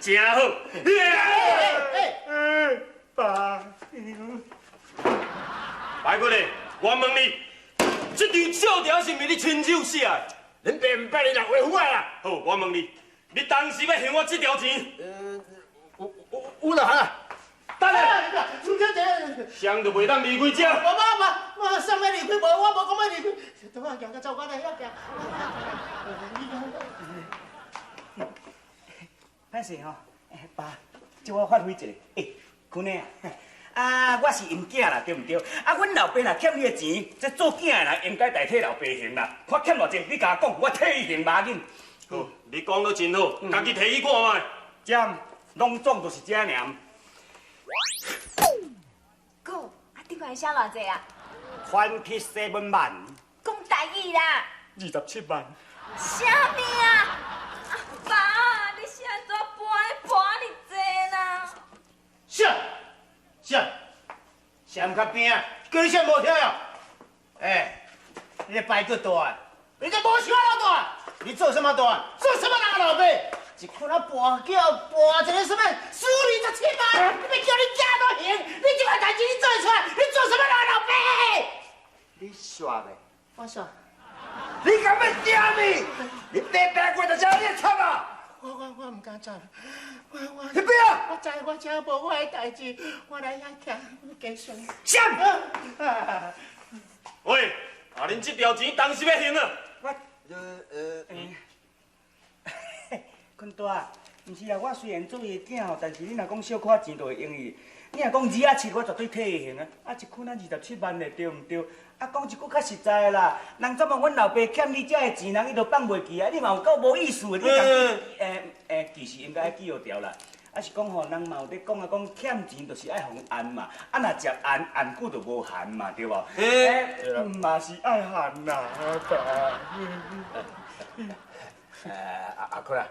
真好。爸，白骨嘞，我问你，这张照条是毋是你亲手写的？恁爸唔捌你人为虎啊！好，我问你，你当时要还我这条钱？有啦哈！等下，春姐姐，谁都袂当离开这。我上要离开，我无讲要离开。等下行个走，我来遐行。歹势吼，爸，叫我发挥一下。坤的啊，我是因囝啦，对唔对？啊，阮老爸若欠你的钱，这做囝的人应该代替老爸还啦。我欠偌济，你甲我讲，我替伊还无紧。好，你讲得真好，家己提去看卖。这拢总就是这样。哥，啊，顶块写偌济啊27万。讲台语啦。27万。啥物啊？爸，你是安怎搬你济啦？闪较边啊！叫你闪无听哦。你个白骨大，你这无想老大，你做什么大？做什么人老爸？一看那跋筊跋一个什么输27万，你叫你家都行，你这款代志你做得出来？你做什么人老爸？你耍嘞？我说，你敢要惊你？你白白过就叫你惨啊！我唔敢走，你不要！我知我真无我的代志，我来遐徛，继续。闪！喂，啊，恁这条钱当时要还啊？坤大，唔是啊，我虽然做伊的囝吼，但是你若讲小可钱就会用伊。你若讲2仔7，我绝对替伊还啊。啊，一捆啊27万的，对唔对？啊，讲一句较实在的啦，人怎么阮老爸欠你这的钱，人伊都放袂记啊？你嘛有够无意思的，你其实应该记号条啦。啊是讲吼，人嘛有咧讲啊，讲欠钱就是爱互按嘛，啊若食按久就无含嘛，对无？嘛是爱含啦，阿坤啊，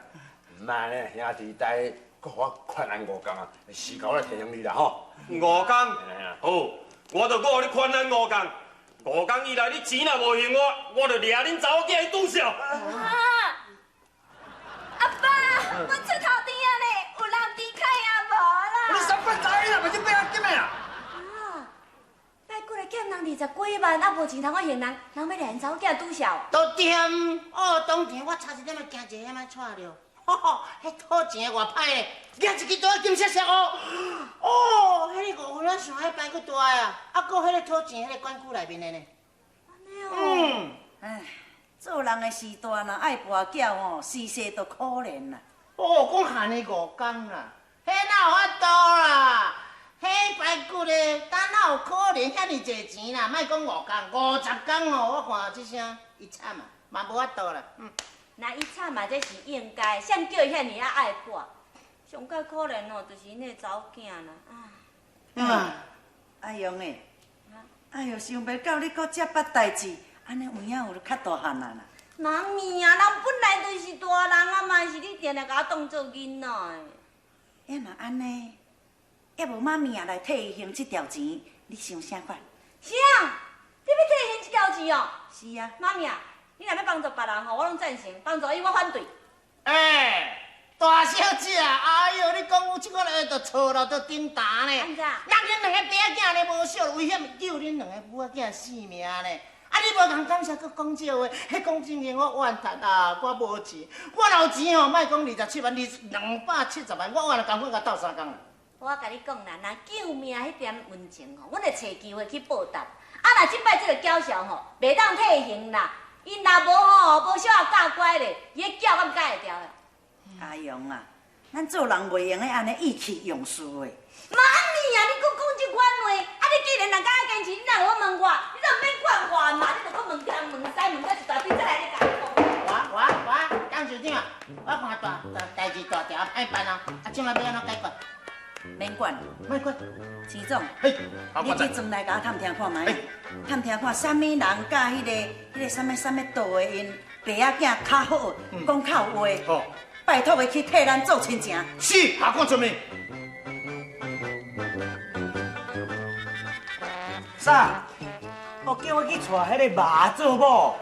唔慢呢，兄弟带搁我款咱5工啊，时间来提醒你啦吼。5工，好，我就搁你款咱5工。5工以来，你钱若无还我就掠恁查某囝去赌枭。阿爸，阮出头天啊咧，有人离开也无啦。你3分知啦，咪就变阿金的啊！拜过来欠人20几万，啊无钱通我还人，人要掠因查某囝赌枭。都点哦，当天我差一点仔惊一个，遐摆踹着。迄讨钱的偌歹嘞，掠一支大金色色哦。哦，迄个5分仔上海摆佫大啊，啊，搁迄个讨钱迄个管区内面的呢。安尼哦。哎，做人的时代若爱跋筊吼，时势都可怜啦。哦，讲限你5工啦，迄哪有法度啦？迄摆骨的，胆哪有可能遐尼济钱啦？莫讲5工，50工哦，我看这声伊惨啊，嘛无法度啦。那伊惨嘛，这是应该，谁叫伊遐尼啊爱博？上介可怜哦，就是那个查某囝啦。阿勇诶，哎呦，想袂到你搁这捌代志，安尼有影有较大汉啊啦。妈咪啊，人本来就是大人啊嘛，是你定定甲我当做囡仔的。要若安尼，要无妈咪啊来替伊还这条钱，你想啥款？啥？你要替伊还这条钱哦？是啊。妈咪啊，你若要帮助别人吼，我拢赞成；帮助伊，我反对。大小姐，哎呦，你讲有即款话，就错了，就顶打呢。安怎？咱两个爸仔呢无小，危险救恁两个母仔性命呢。啊，你无共感谢，搁讲这话，迄讲真的，我怨叹啊，我无钱，我有钱哦，莫讲27万，270万，我怨了，共款甲斗3工啦。我甲你讲啦，若救命迄点温情吼，阮会找机会去报答。啊，若即摆这个娇小吼，袂当替伊还啦，因若无吼，无小也教乖咧，伊个叫敢改会掉啦。阿勇啊，咱做人袂用安尼意气用事的。妈咪啊，你搁讲即款话，啊你既然人家爱坚持，你若好问我，你就免管我嘛，你就搁问东问西，问到一大堆，再来你甲我。我讲就点啊，我看代志大条歹办啊，啊，即摆要安怎解决？免管，莫管。钱总，嘿，你去转来甲我探听看卖，探听看啥物人甲迄个啥物道的因爸仔囝较好，讲较有话。好。拜托的去替咱做亲情。是，下看出面。啥？叫我去带迄个马做某？好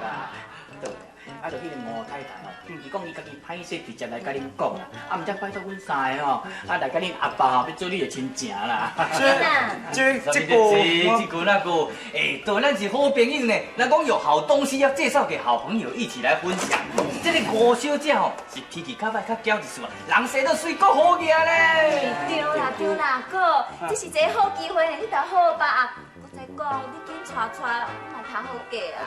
啦，好啦。啊，就迄个吴太太吼，伊讲伊家己歹势，直接来甲恁讲啦，啊，毋则拜托阮三个吼，啊来甲恁阿爸吼，要做你的亲情啦。这句那个，对咱是好朋友呢。咱讲有好东西要介绍给好朋友，一起来分享。这个吴小姐吼，是脾气较歹、较娇一丝啊，人生都水够好个咧。对啦，哥，这是一个好机会呢，你著好吧？我再讲，你紧带，我嘛较好嫁啊。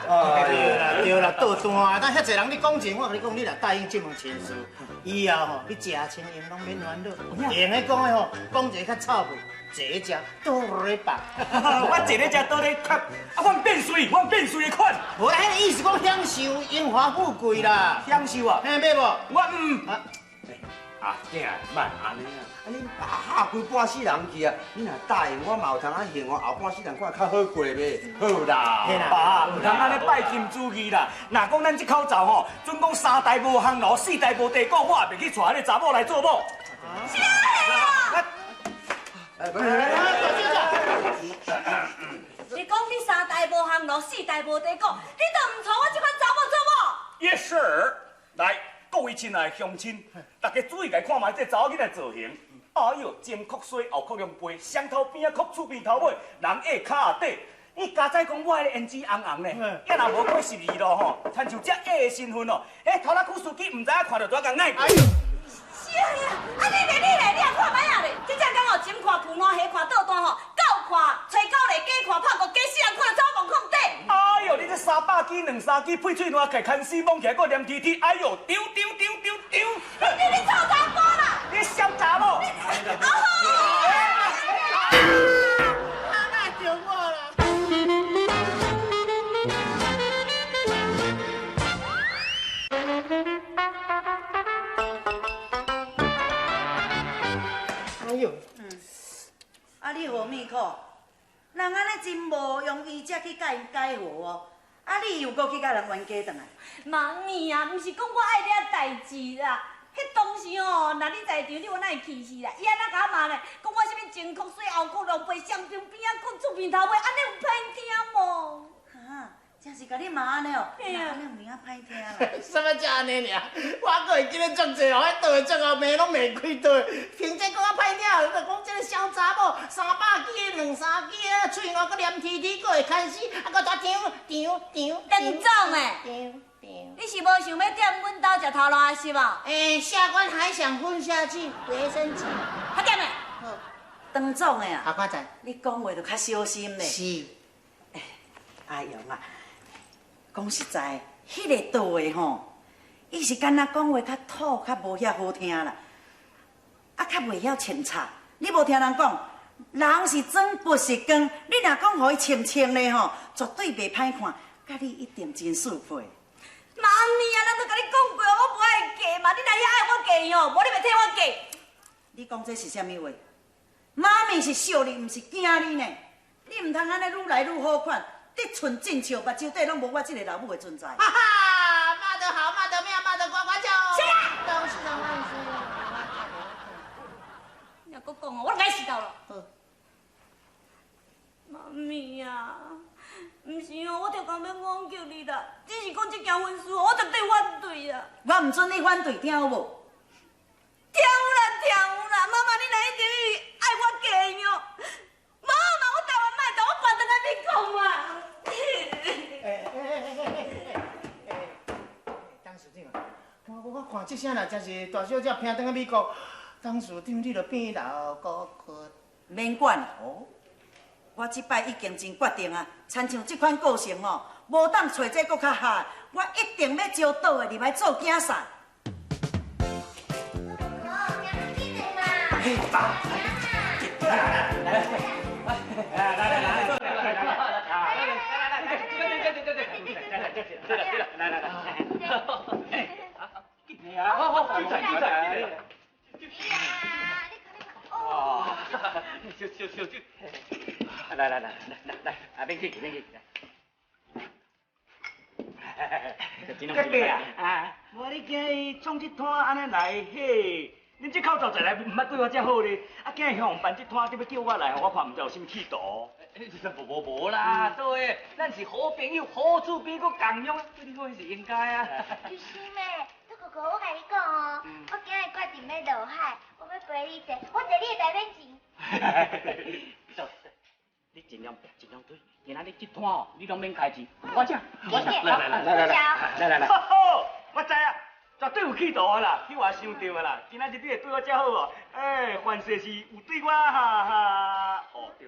对啦，倒单，咱遐济人你讲真，我跟你讲，你若答应这门亲事，以后吼，你食亲用拢免烦恼。用的讲的吼，讲一个较臭味，坐咧食倒咧放。我坐咧食倒咧吸，啊，阮变水的款。无啦，迄个意思讲享受荣华富贵啦。享受啊？嘿，要无？我唔。啊，囝，莫安尼啊！啊，恁吓规半世人去啊！你若答应我，嘛有通啊现我后半世人看较好过呗。好啦，爸，唔通安尼拜金主义啦！若讲咱这口罩吼，准讲三代无烘炉，四代无地沟，我也袂去带迄个查某来做某。是啊！你讲你三代无烘炉，四代无地沟，你都唔带我这款查某做某 ？Yes sir， 来。各位亲爱的乡亲，大家注意来看卖这查某囡仔造型。哎呦，前曲水，后曲龙背，双头边啊曲厝边头尾，人下骹下底。伊家仔讲我迄个胭脂红红呢，也若无过12咯吼，亲像这矮的身份哦。头仔区司机唔知影看到怎讲爱。哎呦！是啊，你也看卖啊咧！即只讲哦，前看富暖，下看倒单吼，狗看吹狗咧，鸡看拍过，鸡死人看走梦空底。哎呦，你这300斤、200斤，配嘴烂，摕牵丝摸起来，搁黏贴贴，哎呦，丢！你臭查甫啦！你小查某！你何物苦？人安尼真无用意，才去甲因解和哦。啊，你又搁去甲人冤家转来？妈咪啊，毋是讲我爱你啊代志啦。迄当时哦，若你在场，你我哪会气死啦？伊安怎甲我骂呢？讲我什物前曲水，后曲龙背，双边边啊，滚厝边头尾，安尼有歹听无？啊，真是甲你骂安尼哦，安尼有名歹听啦。什么叫安尼尔？我个会记得足济哦，迄倒的足后面拢袂开倒。凭这讲啊歹听，就讲这个小查某300斤、200斤啊，喙外搁黏贴贴，搁会牵死，啊，搁大张。邓总诶，你是无想要踮阮兜食头路啊？是无？下官还想混下去，别生气。还踮诶？好，当总诶啊，好，我知。你讲话就较小心咧。是。阿勇啊，讲实在，迄个道的吼，伊是敢若讲话较土，较无遐好听啦，啊，较袂晓扦插。你无听人讲，人是装不是光，你若讲互伊扦扦咧吼，绝对袂歹看，甲你一定真适配。妈咪啊，咱都甲你讲过，我不爱嫁嘛，你若遐爱我嫁哦，无你袂替我嫁。你讲这是啥物话？妈咪是惜你，毋是惊你呢。你毋通安尼愈来愈好看。一寸进笑，目睭底拢无我这个老母的存在。哈哈，骂得好，骂得妙，骂得呱呱叫。是啊，恭喜万岁！你若搁讲哦，我该死到了。妈咪啊，毋是哦，我着讲要冤叫你啦，只是讲这件婚事，我绝对反对啊。我毋准你反对，听有无？听有啦，妈妈，你若一定爱我嫁哦，无嘛，我台湾卖，我搬倒来美国嘛。当时顶啊，我看这声啦，真是大小姐拼倒去美国，当时顶你着变老高困。免管哦，我即摆已经真决定啊，亲像这款个性哦，无当找这搁较好，我一定要招倒的入来做囝婿。嘿，爸，来，免去，隔壁啊，无你今日创这摊安尼来，嘿，恁这口罩再来，毋捌对我遮好咧，啊，今日向办这摊，你要叫我来，我看毋知有啥物企图。无啦，对，咱是好朋友，好处比佫共用，对你好是应该啊。就是妹，这哥哥，我甲你讲哦，我今日决定要落海，我要陪你坐，我坐你的台面钱。你尽量对，今仔日这摊哦，你拢免开钱，我请，来，好，我知啊，绝对有企图啊啦，你话想对啊啦，今仔日你会对我遮好哦，凡事是有对我哈，哦对。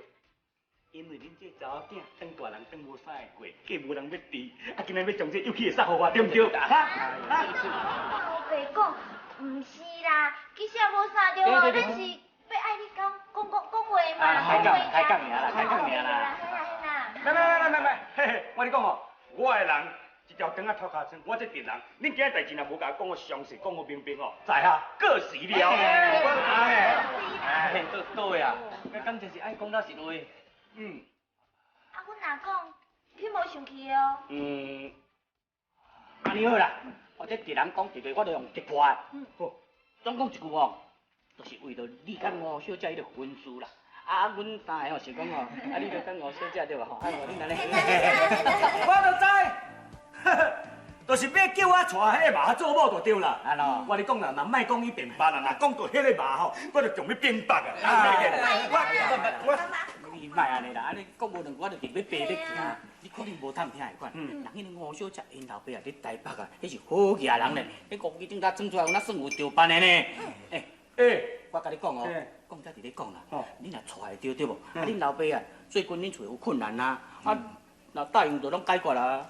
因为恁这查某囝当大人当无啥会过，计无人要治，啊，今日要将这勇气会撒互我，对不对？哈？我白讲，唔是啦，其实也无啥着哦，咱是要爱你讲话嘛，开讲尔啦。来，嘿，我跟你讲哦，我的人一条肠啊头壳酸，我这敌人，恁今日代志若无甲我讲个详细，讲个明白哦，在下过时了。对啊，感情是爱讲到实话。啊，阮若讲，你无生气哦。安尼好啦，我这敌人讲一句，我就用击破的。好，总讲一句哦，就是为着你甲吴小姐迄个婚事啦。啊，阮三个哦是讲哦，啊，你着甲吴小姐对吧？吼，啊，你安尼。我就知，就是要叫我娶迄个马做某就对啦。安咯，我咧讲啦，若莫讲伊变白啦，若讲到迄个马吼，我就仲要变白啊。你莫安尼啦，安尼讲无两句，我就直要爬要去啊！你可能无探听会款，人迄个吴小姐因老爸啊，伫台北啊，迄是好野人咧，迄五支顶甲装出来，有那算有着办的呢。我甲你讲哦，讲才伫咧讲啦，你若娶会着对无？啊，恁老爸啊，最近恁厝有困难啊，若答应就拢解决啦。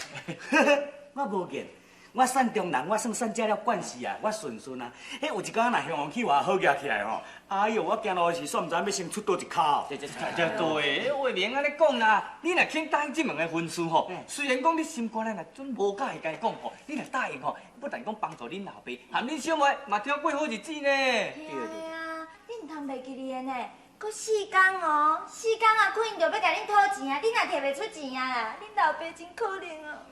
我无见。我善中人，我算善加了惯势啊，我顺啊。迄有一天若向往去话好举起来吼，哎呦，我行路是煞唔知要先出倒一跤。对，话明安尼讲啦，你若肯答应这门的婚事吼，虽然讲你心肝内若准无甲会甲伊讲吼，你若答应吼，不但讲帮助恁老爸，含恁小妹嘛挑过好日子呢。对啊，你唔通袂记哩呢？搁4天哦，4天啊，可能就要甲恁讨钱啊，你若摕袂出钱啊啦，恁老爸真可怜啊。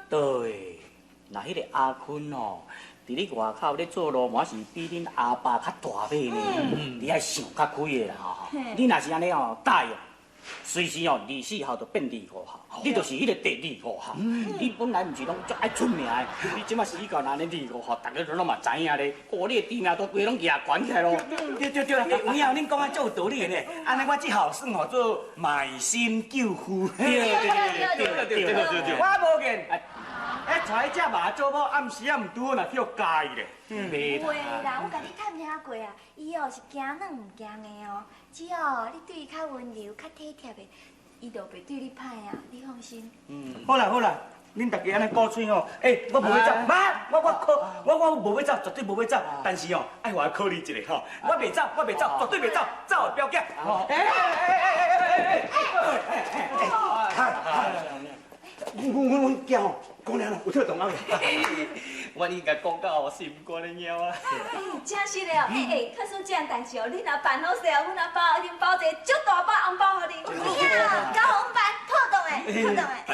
对，那迄个阿坤哦，伫咧外口咧做路嘛是比恁阿爸较大尾呢。你爱想较开的啦吼。你若是安尼哦答应，随时哦24号就变25号，你就是迄个第25号。你本来毋是拢足爱出名的，你即马死到那25号，大家都拢嘛知影咧，哦，你的知名度规拢举悬起来咯。对，有影恁讲啊，足有道理的呢。安尼我只好算吼做卖身救夫。对，我无见。娶只马做某，暗时啊唔拄好，若叫介意咧。袂啦，我甲你探听过啊，伊哦是惊软唔惊的哦，只要你对伊较温柔、较体贴的，伊就袂对你歹啊，你放心。好啦，恁大家安尼鼓吹吼，我无要走，妈，我无要走，绝对无要走，但是哦，爱我考虑一下吼，我袂走，绝对袂走，走的标价。我惊哦，姑娘有跳动啊！我应该讲到我心肝咧猫啊！真是的哦，可算这样代志哦，你若办好势哦，阮阿包一定包一个足大包红包给你。呀，交红办，妥当的。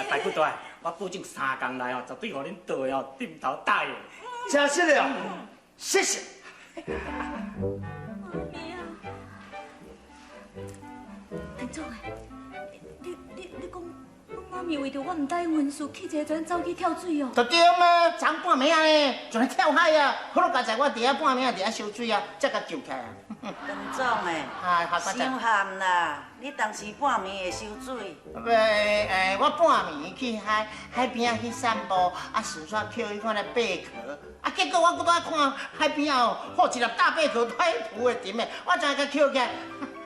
拜不大，我保证3天内哦，绝对互恁倒的哦，点头答应。真是的哦，谢谢。妈咪啊，田总诶，你讲。妈咪为着我唔答应婚事，去一个转走去跳水哦。就对嘛，昨半暝啊，就来跳海啊，好了，佳在我伫遐半暝伫遐烧水啊，才甲救起来啊。陈总诶，伤憾啦，你当时半暝会烧水。我半暝去海边去散步，啊，顺便捡迄款的贝壳，啊，结果我搁在看海边哦，好一粒大贝壳在浮的沉的，我才甲捡起来，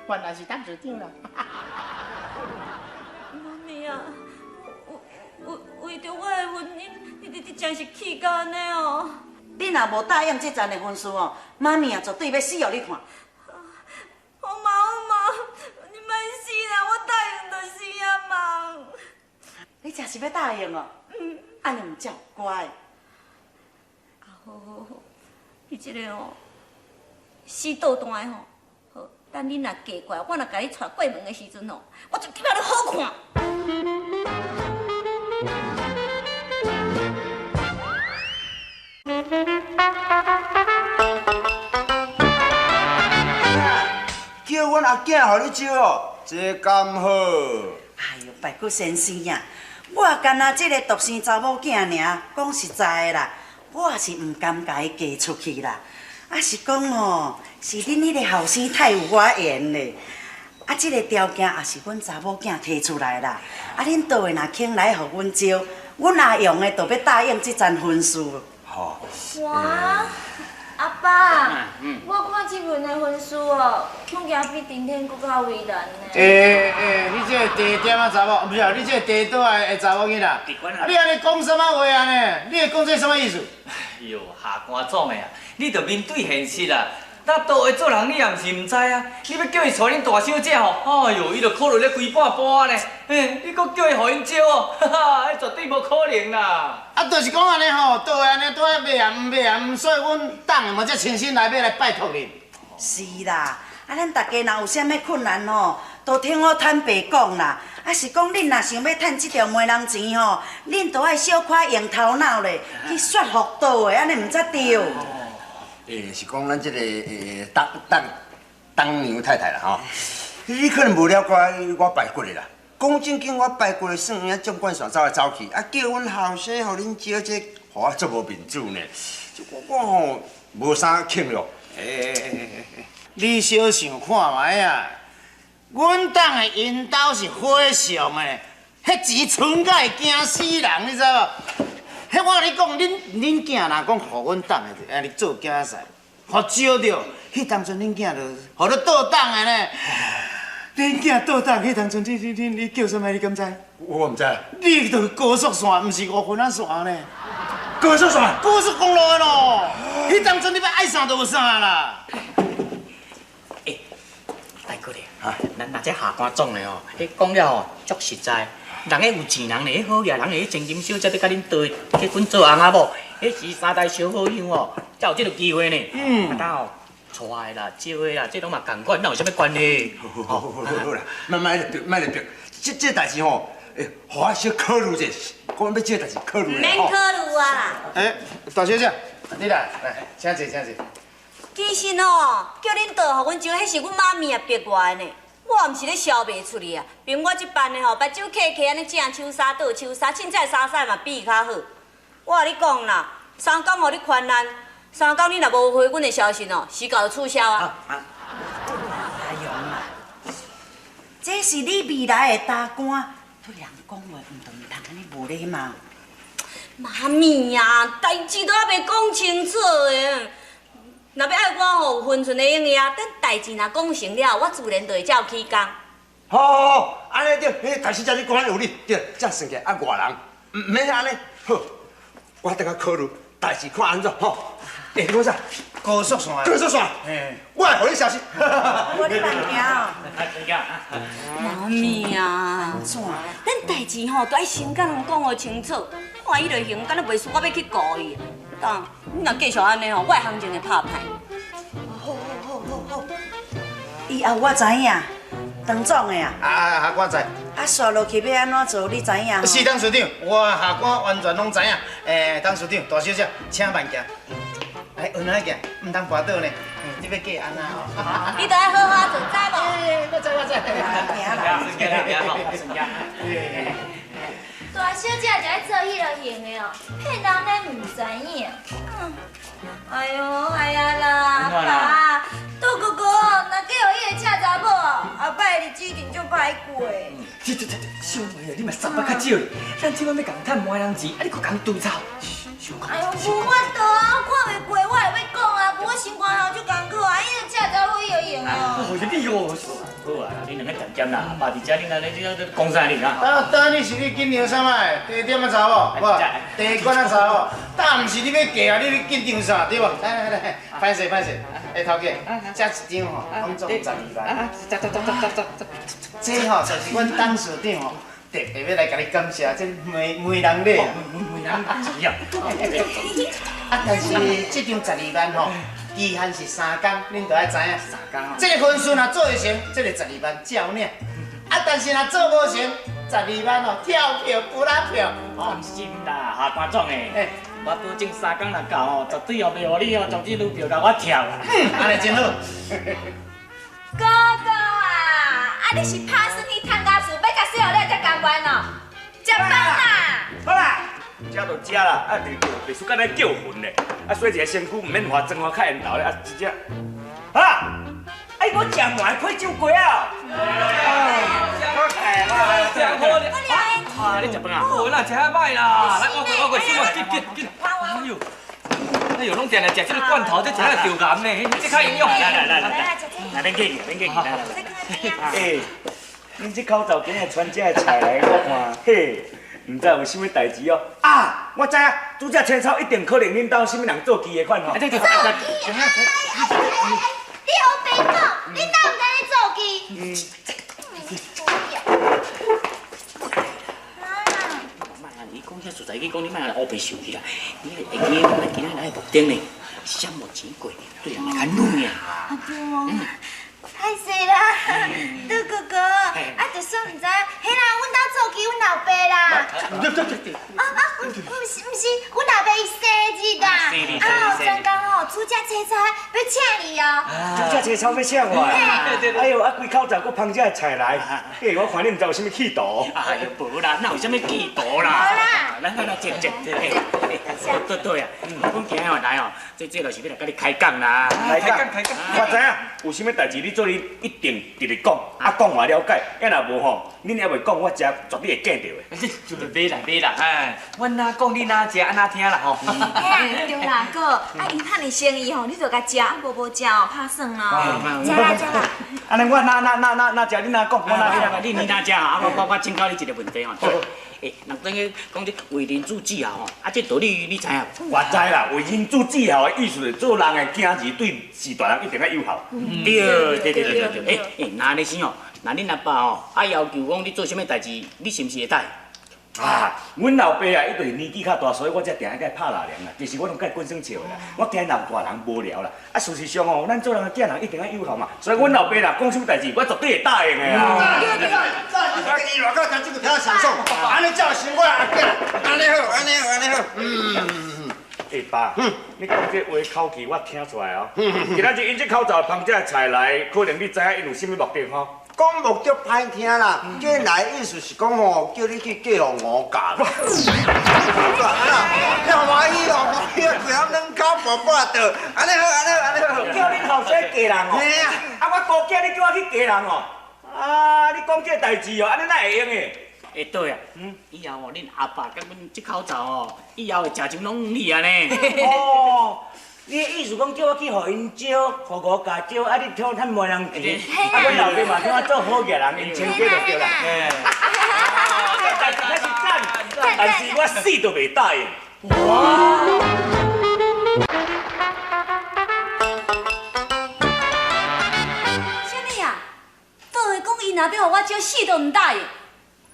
原来是当市长啦。妈咪啊！为着我的婚姻，你真是气到安尼哦！你若无答应这阵的婚事哦，妈咪啊绝对要死互你看。好嘛，你莫死啦！我答应就死啊嘛！你真是要答应哦？安尼唔叫乖。好，你这个哦，死倒单的吼，好，等你若嫁过来，我若甲你带过门的时阵哦，我就叫你好看。叫阮阿囝互你招哦，这敢好？哎呦，白骨先生呀，我干那这个独生查某囝尔，讲实在的啦，我是唔甘甲伊嫁出去啦。啊是讲哦，是恁迄个后生太有我缘咧。啊，这个条件也是阮查某囝提出来啦。啊，恁倒位若肯来互阮招，阮阿用的就要答应这桩婚事。好。哇，阿爸，我看这份的婚书哦，恐惊比顶天搁较为难呢。你这个地点啊查某，不是啊，你这个地倒来的查某囡仔，啊，你安尼讲什么话安尼？你会讲这什么意思？哎呦，下官总的啊，你着面对现实啦。那倒会做人，你也毋是毋知啊！你要叫伊娶恁大小姐吼，哎呦，伊着考虑咧规半半呢。你搁叫伊互因招哦，哈哈，迄绝对无可能啦！啊，就是讲安尼吼，倒会安尼，倒来买啊毋，所以阮党的嘛才诚心来要来拜托你。是啦，啊，咱大家若有啥物困难吼，都听我坦白讲啦。啊，是讲恁若想要趁这条媒人钱吼，恁都爱小可用头脑咧，去说服倒的，安尼毋则对。是讲咱这个当娘太太啦吼，你可能无了解我拜骨的啦。讲正经，我拜骨的算影总管上走来走去，啊叫阮后生互恁招这，互我做无面子呢。我吼无啥庆祝。你小想看卖啊，阮党的引导是火上的，迄钱存甲会惊死人，你知无？迄我甲你讲，恁囝若讲互阮党的，安尼做竞赛，互招着，迄当阵恁囝就互你倒党的呢。恁囝倒党，迄当阵你叫什么？你敢知？我唔知。你著高速线，毋是5分仔线呢？高速线，高速公路的咯。迄当阵你要爱啥就有啥啦。大哥咧，咱这下官总的哦，迄讲了哦，足实在。人个有钱人咧，好嘢，人个千金小姐要甲恁对结婚做翁仔某，迄是三代小好友哦，才有这个机会呢。啊，当哦，娶的啦，招的啦，这拢嘛共款，哪有啥物关系？好啦，莫来逼，这代志吼，互我小考虑者，讲要这代志考虑免考虑啊！大小姐，你来，请坐，请坐。其实哦，叫恁倒互阮招，迄是阮妈咪啊逼我的呢。我毋是咧消袂出去啊，凭我这办的吼，目睭客客安尼正手沙倒手沙，凊彩沙晒嘛比伊较好。我甲你讲啦，3工互你宽难，3工你若无回阮的消息哦，时间就取消啊。阿勇啊，这是你未来的大官，对人讲话唔通安尼无礼貌。妈咪啊，代志都还袂讲清楚的。若要爱我吼有分寸的用意啊，等代志若讲成了，我自然就会照起工。好，安尼对，大小姐你讲安尼有理，对，这算起来外人，唔免安尼。好，我等下考虑，代志看安怎吼。你讲啥？高速线。高速线。我会互你消息。我你慢行哦。妈咪啊，怎？咱代志吼，都爱先甲人讲互清楚，看伊就行，敢若袂输我要去告伊。当你若继续安尼吼，我的行情会拍歹。好，以后我知影，唐总的啊。下官知。啊，刷落去要安怎做，你知影？是董事长，我下官完全拢知影。董事长，大小姐，请慢行。运来行，唔通跋倒呢。你要嫁安那哦？你都爱好好做，知无？我知。行啦。大小姐就爱做迄落型的哦，骗人咱唔知影。哎呦，哎呀啦，爸，杜哥哥，若嫁予迄个恰查某哦，后摆日子一定就歹过。小妹啊，你嘛3百较少咧，咱即摆要共趁媒人钱，你搁共对吵。哎呦，无法度啊，我看袂过，我会要讲啊，不过心肝头就艰苦啊，迄个恰查某迄个型的哦。你哦，好啊，你两个点点啦，爸伫遮，你安尼这讲啥哩啊？当你是你紧张啥物？第一点啊查某，无？第二关啊查某，当毋是你要嫁啊，你紧张啥？对无？来，歹势，头家，这一张吼，拢总12万。这吼就是阮董事长吼，特别要来甲你感谢这媒人礼。媒人钱啊！但是这张12万吼，期限是3工，恁都爱知影。3工哦。这个婚事若做会成，这个12万照领。但是若做无成，12万哦，跳票不拉票。放心啦，下官总诶，我保证3工若到哦，绝对哦袂互你哦，从这女票甲我跳啦。安尼真好。哥哥啊，啊你是拍算去探家厝，要甲小了才甘愿哦？食饭啦！好啦，食就食啦，啊，袂输干那叫魂嘞，啊，洗一下身躯，唔免化妆化较缘投咧，啊，直接，好啦，哎，我食糜配酒粿啊！啊，你食饭啊？哦，那食遐歹啦，来，我紧，哎呦，哎呦，拢定来食这个罐头，这食了丢癌呢，这较营养。来，免客气，来。哎，恁这口罩今日穿这菜来，我看，嘿，唔知有啥物代志哦？啊，我知啊，拄只青草一定可能恁兜啥物人做鸡的款吼。做鸡？你好白讲，你哪有在咧做鸡？你讲遐实在，你讲你莫来乌白受去啦。你会记我今仔来木顶呢，啥无钱过，对人来较软呀。阿婆，太细啦，杜哥哥，啊，就算唔知，迄人阮兜做鸡，阮老爸啦。唔是，阮老爸伊生日啦。啊，后阵讲吼，煮只青菜要请你哦。煮只青草要请我啊！哎呦，啊，规口罩搁芳这菜来，嘿，我看你唔知有啥物企图。哎呦，无啦，哪有啥物企图啦？好啦，来，坐，对啊，阮今日来哦，这就是要来甲你开讲啦。开讲，我知影有啥物代志，你做你一定直直讲，啊，讲我了解，要若无吼，恁还袂讲，我绝对会见到的。就买啦，哎，阮哪讲你哪食，安哪听啦吼。嘿，对啦，哥，啊，因遐尼生意吼，你就甲食，啊，无食哦，拍算咯。食啦。安尼我哪食，你哪讲，我哪听。你哪食啊？我请教你一个问题吼。诶，人等于讲这为人处之后吼，啊，这道理你知影？我知啦，为人处之后的意思，做人的囝儿对是大人一定要友好。对。诶，那安尼先吼，那恁阿爸吼，啊要求讲你做啥物代志，你是毋是会答？啊，阮老爸啊，伊就是年纪较大，所以我才定甲伊拍拉梁啦。其实我拢甲伊滚耍笑的啦，我惊人大人无聊啦。啊，事实上哦，咱做人的囝人一定要友好嘛。所以阮老爸啦，讲啥物代志，我绝对会答应的啦。你偌个讲这个听享受，安尼才有生活啊！安尼好，哎爸，你讲这话口气我听出来哦。今仔日因这口罩放这菜来，可能你知影因有啥物目的吼？讲目的歹听啦，叫来意思是讲吼，叫你去嫁互我嫁。要欢喜哦，规暗两口婆婆倒，安尼好。叫你后生嫁人哦。嘿啊，啊我高囝你叫我去嫁人哦。啊，你讲这代志哦，安尼哪会用的？会对啊，以后哦，恁阿爸甲阮这口罩哦，以后会食情拢你啊呢。哦，你的意思讲叫我去互因招，互我家招，啊你听趁没人钱，啊阮老爸嘛听我做好嫁人，因亲家就对啦。代志开始赞，但是我死都袂答应。啥物啊？倒回讲伊若要互我招，死都唔答应。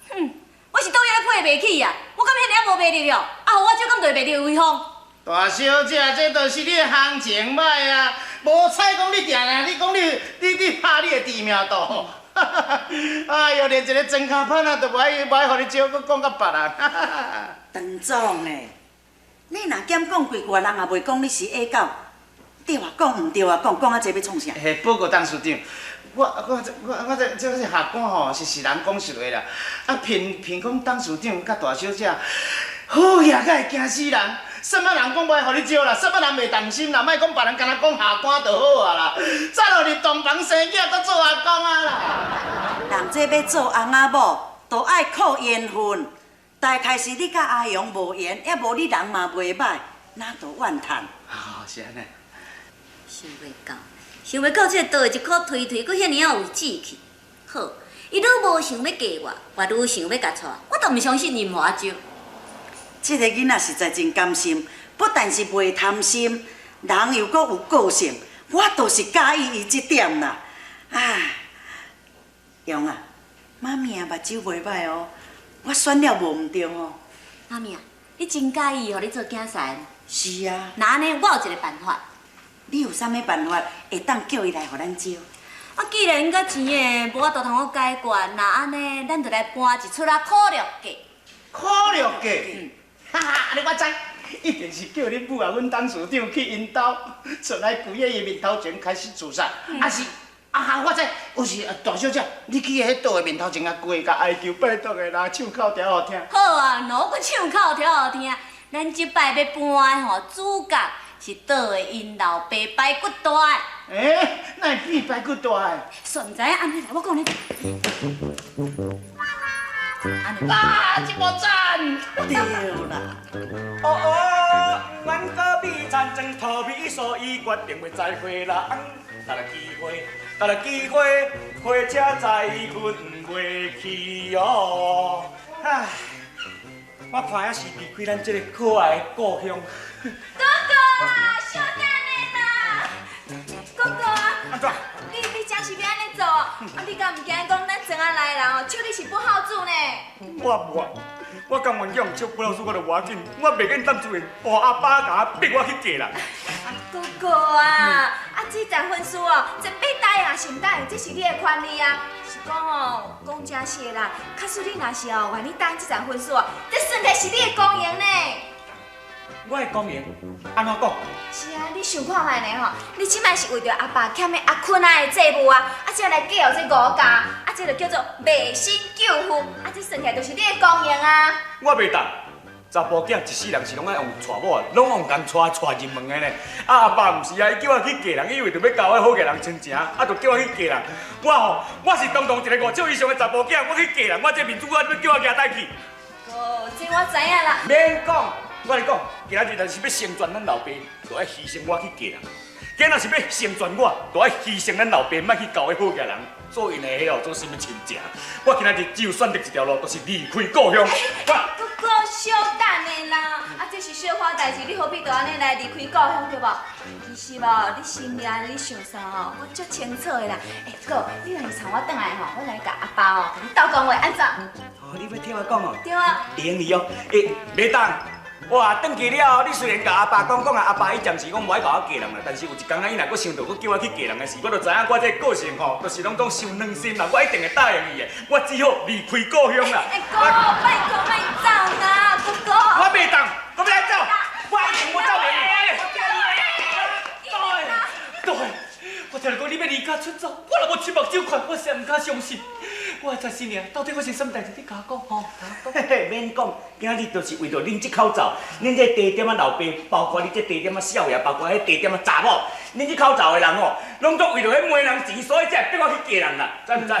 哼，我是倒遐配袂起啊！我敢遐尔无卖力了，啊，互我招敢就会卖力威风。大小姐，这就是你的行情歹啊！无采讲你定定，你讲你拍你的知名度。哎呦，连一个真卡板啊，都无爱互你招，佮讲甲别人。陈总诶，你若减讲几句，人也袂讲你是下狗。对啊，讲唔对啊，讲啊，这要创啥？嘿，报告董事长，我这下官吼是人讲实话啦。啊，凭讲董事长甲大小姐好野，才会惊死人。什么人讲袂互你招啦？什么人袂动心啦？莫讲别人，干那讲下官就好啊啦。再互你洞房生囝，搁做阿公啊啦。人这要做翁仔某，都爱靠缘分。大概是你甲阿勇无缘，也无你人嘛袂歹，哪都怨叹。是安尼。想袂到这个倒一颗推，佫遐尔有志气。好，伊愈无想要嫁我愈想要甲娶，我都毋相信任何阿招。这个囡仔实在真甘心，不但是袂贪心，人又阁有个性，我倒是介意伊这点啦。唉，勇啊，妈咪啊，目睭袂歹哦，我选了无毋对哦。妈咪啊，你真介意互你做囝婿？是啊。那安尼，我有一个办法。你有啥物办法会当叫伊来互咱招？啊，既然因甲钱的无法度通我解决，那安尼，咱就来搬一出啊可乐价。可乐价？哈哈，安尼我知，一定是叫恁母啊，阮董事长去因兜，出来跪在伊面头前开始自杀，啊，我知，有时大小姐，你去迄倒的面头前啊，跪甲哀求拜托的人唱口条好听。好啊，喏，搁唱口条好听。咱即摆要搬的吼，主角是倒的因老爸排骨大的。那会比排骨大的？算知影安尼来，我讲你。安尼。啊，这么赞！对啦。哦，阮隔壁田种土米，所以决定要栽花人。搭来机会，花车载阮袂去哦。唉，我看也是离开咱这个可爱的故乡。哥哥啊，小等下啦！哥哥啊，安怎？你真是要安尼做？啊，你敢唔惊讲咱庄仔来的人哦，笑你是不好主呢？我甘愿用笑不老师我就无要紧，我袂瘾当主人，我阿爸甲我逼我去嫁人。哥哥啊，这份婚书哦，真要答应先答应，这是你的权利啊。是讲哦，讲真实的啦，假使你若是哦愿意答应这份婚书哦，这算起是你的公营呢。我的公营安怎讲？是啊，你想看卖呢吼？你即摆是为着阿爸欠的阿坤仔的债务啊，才来嫁这5家，这就叫做卖身救父，这算起来就是你的公营啊。我袂当，查甫囝一世人是拢爱用娶某，拢用共娶入门的呢。阿爸毋是啊，伊叫我去嫁人，以为着要交我好嫁人亲情，就叫我去嫁人。我是当一个5triệu以上的查甫囝，我去嫁人，我这面子我要叫我夹带去。哦，这我知影啦。免讲。我来讲，今仔日若是要成全咱老爸，就要牺牲我去嫁人；今若是要成全我，就要牺牲咱老爸，莫去交个好嫁人，做因的迄哦做什么亲情。我今仔日只有选择一条路，就是离开故乡。哥哥，小等的啦，这是小可代志，你何必就安尼来离开故乡对无？其实哦，你心里你想啥哦，我足清楚的啦。哥，你若是带我转来吼，我来甲阿爸哦，甲你斗讲话安怎？哦，你要听我讲哦？对啊。联谊哦，袂当。我转去了，你虽然甲阿爸讲阿爸伊暂时讲无爱甲我嫁人啦，但是有一天啊，伊若阁想到阁叫我去嫁人的事，我就知影我这个性吼，就是拢讲伤软心啦，我一定会答应伊的，我只好离开故乡啦。哥，拜托莫走啦，哥哥。我袂当，我要走，我一定要走袂对，我听你讲你要离家出走，我若无亲目睭看，我实唔敢相信。我真是呢，到底我是什么代志？你甲我讲吼，免讲，今日就是为着恁这口罩，恁这地点啊老爸，包括你这地点啊少爷，包括迄地点啊查某，恁这口罩的人哦，拢都为着迄媒人钱，所以才逼我去嫁人啦，知唔知？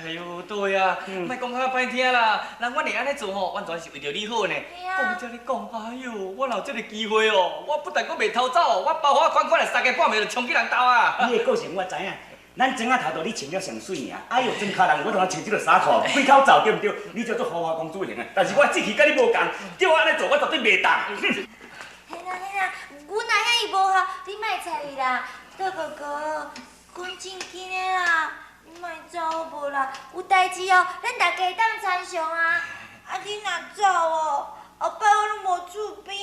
哎呦，对啊，莫讲遐歹听啦，人我会安尼做吼，完全是为着你好呢。讲遮你讲，哎呦，我若有这个机会哦，我不但阁袂偷走，我包款款来3个半暝就冲去人兜啊！你的个性我知影。咱庄仔头道你穿了上水尔，哎呦，真卡人，我同他穿这个衫裤，开口罩对唔对？你叫做花花公主型啊！但是我志气甲你无共，叫我安尼做，我绝对袂当。嘿啦，阮若遐伊无好，你莫睬伊啦。哥哥，讲正经的啦，你莫走好无啦？有代志哦，咱大家当参详啊。你若走哦，后摆我拢无厝边，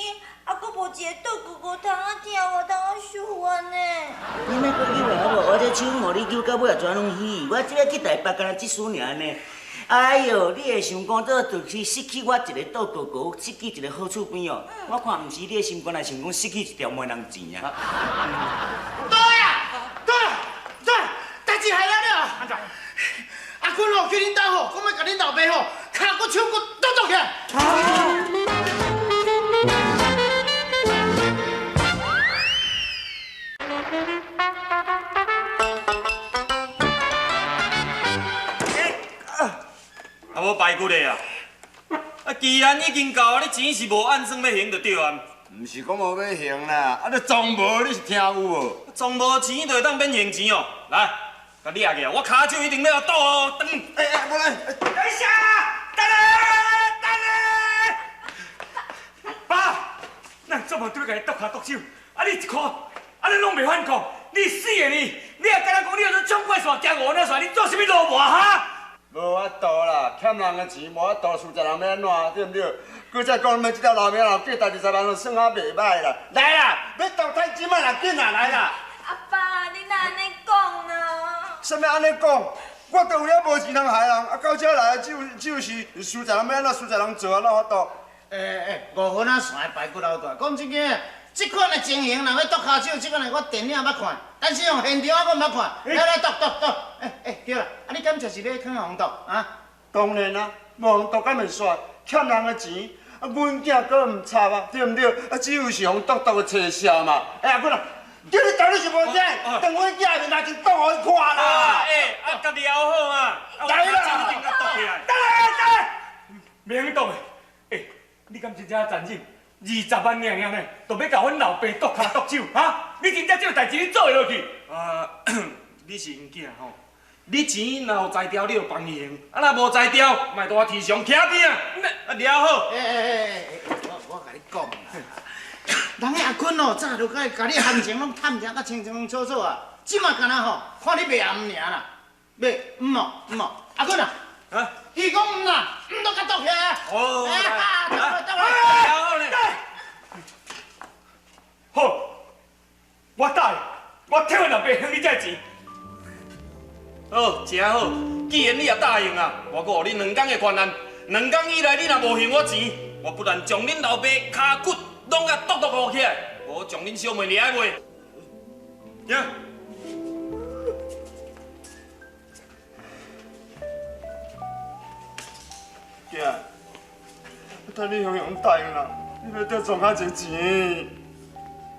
阁无一个倒哥哥通啊听我，通啊受烦呢。你莫阁以为好无？我这手互你揪到尾也全拢虚，我只要去台北，干那一丝尔呢。哎呦，你会想讲这就是失去我一个倒哥哥，失去一个好厝边哦。我看毋是你的心肝，来想讲失去一条媒人钱啊。对，代志害咱了。安怎？阿坤哦，去恁兜吼，讲要甲恁老爸吼，骹骨手骨剁起来。啊，无排骨的啊！啊，既然已经到，你钱是无按算要还就对啊。毋是讲无要还啦，啊，你装无你是听有无？装无钱就会当变还钱哦。来，甲你下去啊！我骹手一定要倒哦，等。不来，等一下，等等。爸，咱做无对甲你剁骹剁手，啊你一看，啊你拢袂反抗，你死的你！你也敢讲你要冲过线行5那线，你做啥物路活哈？无法度啦，欠人的钱无法度，负责人要安怎，对不对？佮再讲，咱这条老命老过大20万，就算啊袂歹啦。来啦，要投胎即摆啦，紧啊来啦！阿爸，你哪安尼讲呢？什么安尼讲？我都有了无钱人害人，啊到这来就是负责人要安怎，负责人做安怎法度？ 5分仔线的排骨老大，讲真个，这款的情形，若要剁骹手，这款的我电影捌看，但是用现场我捌看。来剁。对啦，啊你敢就是要去红剁啊？当然啦，无人毒敢会煞，欠人的钱，啊，阮囝搁唔插啊，对唔对？啊，只有是用毒的找笑嘛。阿坤啊，叫你到底是无听，等阮囝面来就毒互伊看啦。家己熬好啊，来啦，一定甲剁起来。来，免动诶！你敢真正残忍？20万娘娘诶，都要甲阮老爸剁骹剁手哈？你真正这个代志你做会落去？你是因囝吼，你钱若有才调，你就帮伊用；啊，若无才调，卖大天上徛边啊！了好。我甲你讲啦，人个阿坤哦，早就甲你行情拢探听甲清清楚楚啊，即马干那吼，看你袂暗尔啦，袂唔阿坤啊，伊讲唔啦，唔都甲剁起来啊！哦，剁来。好呢。好，我答应，我替阮老爸还你这钱。好，真好。既然你也答应啊，我阁予你2天的权限。2天以内你若无还我钱，我不但将恁老爸骹骨拢甲剁起来，我将恁小妹掠来卖。行。囝，等你雄答应啦，你要得赚较侪钱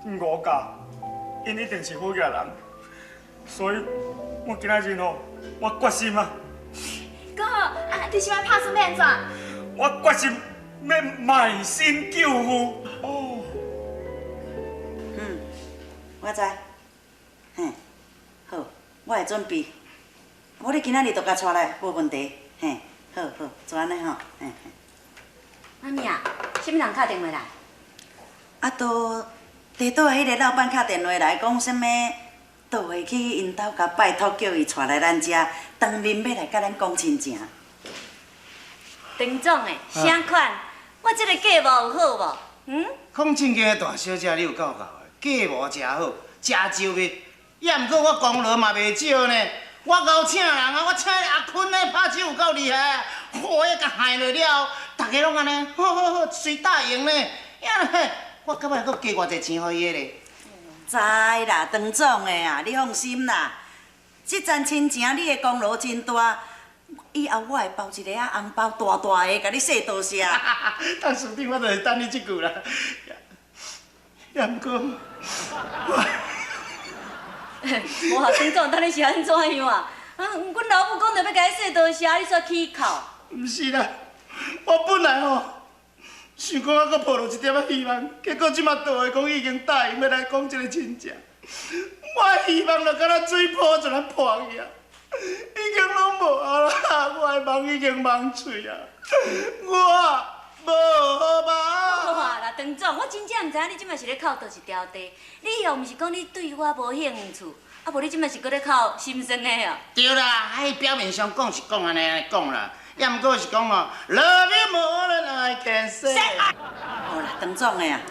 ，5家，因一定是好家人，所以我今仔日吼，我决心啊，哥，啊，你喜欢拍什么样子？我决心要卖身救父。哦，我知，好，我会准备。我你今仔日就甲带来，无问题，好，就安尼吼，阿妹啊，什么人打电话来？啊，都地倒迄个老板敲电话来，讲什么倒回去因兜甲拜托，叫伊带来咱遮，当面要来甲咱讲亲情。丁总诶，啥款？我这个价无有好无？讲正经的大小姐，你有够的，价无真好，真周密。也毋过我功劳嘛袂少呢。我熬请人啊，我请阿坤呢拍手有够厉害，我也甲害落了，大家拢安尼，好，随答应呢。我感觉佫加偌济钱互伊咧。知啦，唐总的啊，你放心啦。这桩亲情，你的功劳真大。以后我会包一个红包大大的，甲你说多谢。当书长，我就是等你这句啦。也毋过，无啊，丁总，等你是安怎样啊？阮老母讲着要甲你说多谢，你煞起口。毋是啦，我本来想讲我佫抱落一点仔希望，结果即马倒来讲已经答应要来讲这个亲情，我希望就敢若水泡就咱破去啊！已经拢无啊啦，我的梦已经梦碎啊！我无好吧？哇啦，唐总，我真正毋知影你即摆是咧靠倒一条地。你又毋是讲你对我无兴趣，啊无你即摆是搁咧靠心酸的哦。对啦，迄表面上讲是讲安尼讲啦，也毋过是讲Love you more than I can say。好啦，唐总的啊，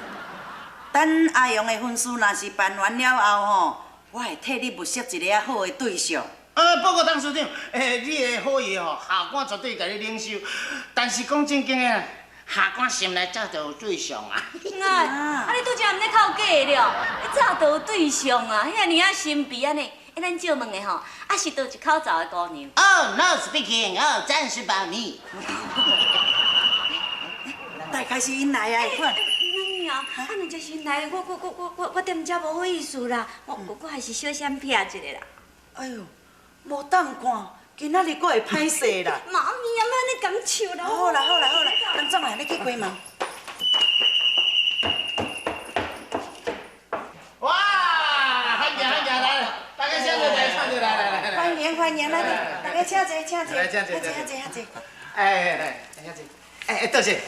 等阿勇的婚事若是办完了后吼，我会替你物色一个好的对象。报告董事长，你的好意下官绝对甲你领受，但是讲正经的，下官心内早就有对象啊。啊，你拄则毋咧靠假了？你早就有对象啊？遐尔啊神秘安尼？咱借问的吼，啊是倒一口罩的姑娘？No speaking，暂时保密。大概是因来啊，款。啊，若真是来，我踮遮无好意思啦，我还是小闪避一下啦。哎呦！无当看，今仔日阁会歹势啦。妈咪啊，莫安尼讲笑啦。好啦，唐总啊，你去开门。哇，欢迎来，大家请坐来。欢迎来，大家请坐。来，请坐。来，请坐。多谢。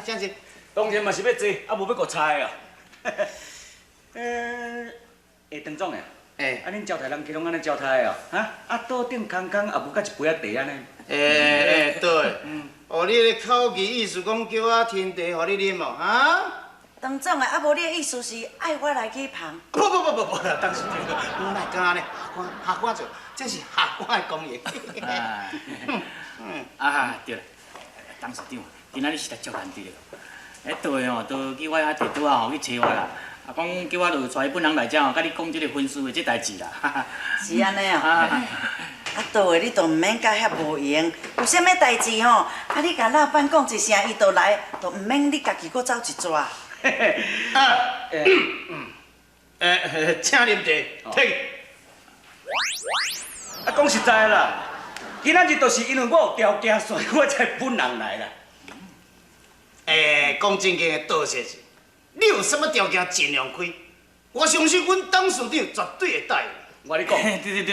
请坐。当然嘛是要坐，啊无要顾菜啊。唐总啊，恁招待人去拢安尼招待哦，啊桌顶空空，也无甲一杯仔茶安尼。对。你的口语意思讲叫我添茶，互你啉哦，唐总啊，无你的意思是爱我来去旁？不啦，当时你莫讲安尼，下官做，这是下官的公业。对了，董事长，今仔日实在足难得了。对吼，都叫我遐地拄啊吼去找我啦，啊讲叫我落带本人来遮吼，甲你讲即个婚事的即代志啦。是安尼哦。啊，倒位你都毋免甲遐无闲，有啥物代志吼，啊你甲老板讲一声，伊就来，都毋免你家己搁走一撮。请啉茶，退。啊，讲实在啦，今仔日就是因为我有条件，所以我才本人来啦。讲正经的，多谢是，你有什么条件尽量开，我相信阮董事长绝对会答应。我跟你讲，对，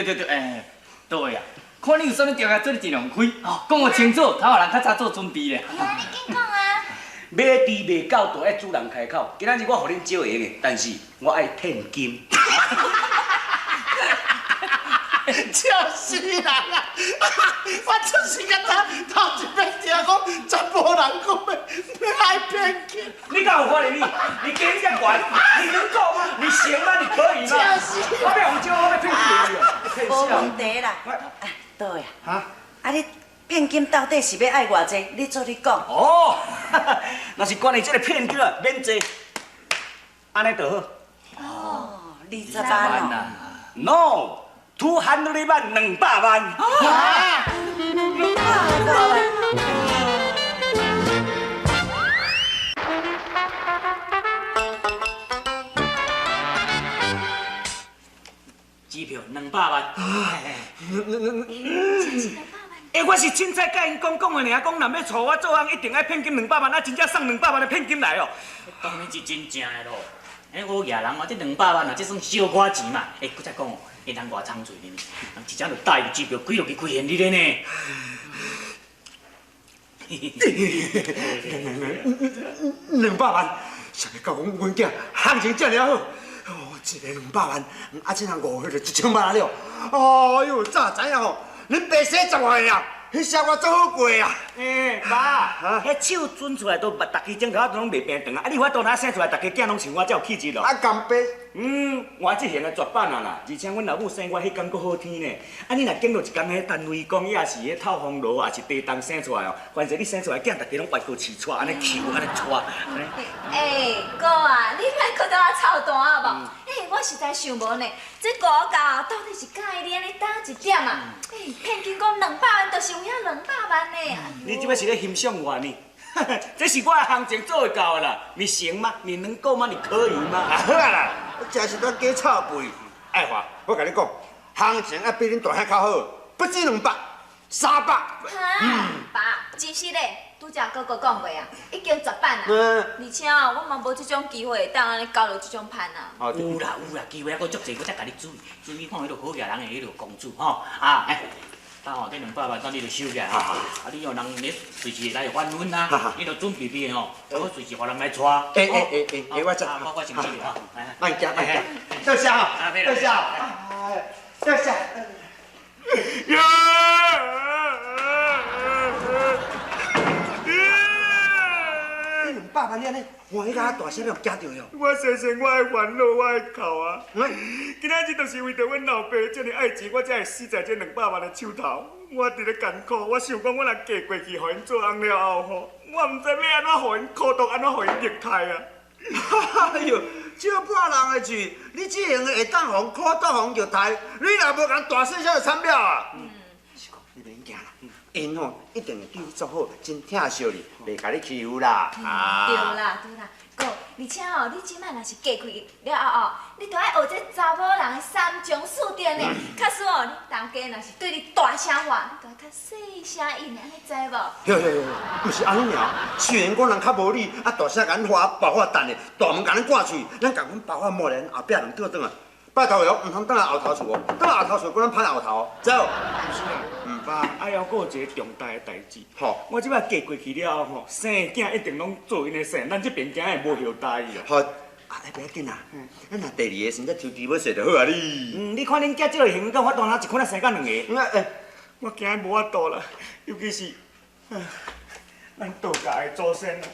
对啊，看你有啥物条件，做你尽量开，讲我清楚，头下人较早做准备咧。你紧讲啊！买猪卖狗都爱主人开口。今仔日我互恁少赢的，但是我爱骗金。笑死人啊！我就是甲头一摆听讲，全部人讲要爱骗钱。你敢有可能你给人家管，你能够吗？你行吗？你可以吗？我要红酒，我要骗钱无问题啦。哎，倒位啊？啊你骗金到底是要爱偌济？你做你讲。哦，若是关于这个骗金啊，免济，安尼就好。哦，20万哦。 No。 200万，200万。啊！200万。机票200万。我是凊彩甲因讲的尔，讲若要找我做工，一定爱骗金200万，啊，真正送200万的骗金来哦。当然是真正的咯。我野人哦，这200万啊，这算小可钱嘛。搁再讲哦。 会当偌仓嘴呢？人真正就带个机票开落去开现你咧呢。200万，想要甲阮囝行情遮尔好，哦，一个200万，啊，这样5岁就1000万了。哦哟，早知影吼，恁爸生10岁啊，迄时我做好过啊。爸，迄手准出来都大家钟头都拢袂平长啊！啊，你法度哪生出来，大家囝拢像我才有气质咯。啊，干爸。 我这型的绝版啊啦！而且阮老母生我迄间阁好天呢。啊，你若经过一间迄单位讲，也是迄透风炉，也是地动生出来哦。反正你生出来囝，大家拢外高饲带，安尼扣，安尼带。哥啊，你莫搁倒我操蛋好无？我实在想无呢，这国家到底是介意你安尼打一点啊？骗金讲200万，就是有遐200万呢。你即摆是咧欣赏我呢？这是我的行情做会到的啦。你行吗？你能够吗？你可以吗？啊好啊啦，真是咱假臭背。爱华，我甲你讲，行情啊比恁大遐较好，不止200、300。爸，其实咧，拄则哥哥讲过啊，已经绝版啦。而且我嘛无这种机会当安尼交到这种盼啊。有啦，机会还佫足济，我才甲你注意看迄个好野人的迄个公主吼。啊，等吼，这200万，等你就收起来哈。啊，你有人咧随时来访问啊，你就准备备吼，我随时互人来带。我知。我先去哈。慢行，多谢哈，多谢，多谢。200万你安尼，欢喜甲大声了，惊着哟。我相信我的烦恼，我的哭啊！今仔日就是为着阮老爸这么爱钱，我才会死在这200万的手头。我伫咧艰苦，我想讲我若嫁过去，互因做翁了后吼，我毋知要安怎互因苦毒，安怎互因虐待啊！哎呦，少破人的嘴，你这样会当互苦毒互虐待，你若无共大细小就惨了啊！是讲你免惊啦，因吼一定会对你做好，真疼惜你，袂甲你欺负啦。对啦，哥，而且哦，你即摆若是嫁开了后，你着爱学这查某人的3从4德呢。假使哦，你大家若是对你大声话，你着爱较细声音，安尼知无？哟，不是安尼尔，虽然我人较无理，啊大声甲咱话爆发等的，大门甲咱挂嘴，咱甲阮爆发莫连后壁两倒转啊。拜托哟，唔通等来后头厝哦，等来后头厝，搁咱攀后头，知无？爸，还要搁有一个重大的代志。好，我即摆嫁过去了后吼，生的囝一定拢做因的生，咱这边囝会无后代啊。好，不要紧啦，咱若第2个先再抽猪要洗就好啊你。你看恁囝这个型，敢法度哪一款啊生到2个？我惊无法度啦，尤其是，咱道家的祖先啊，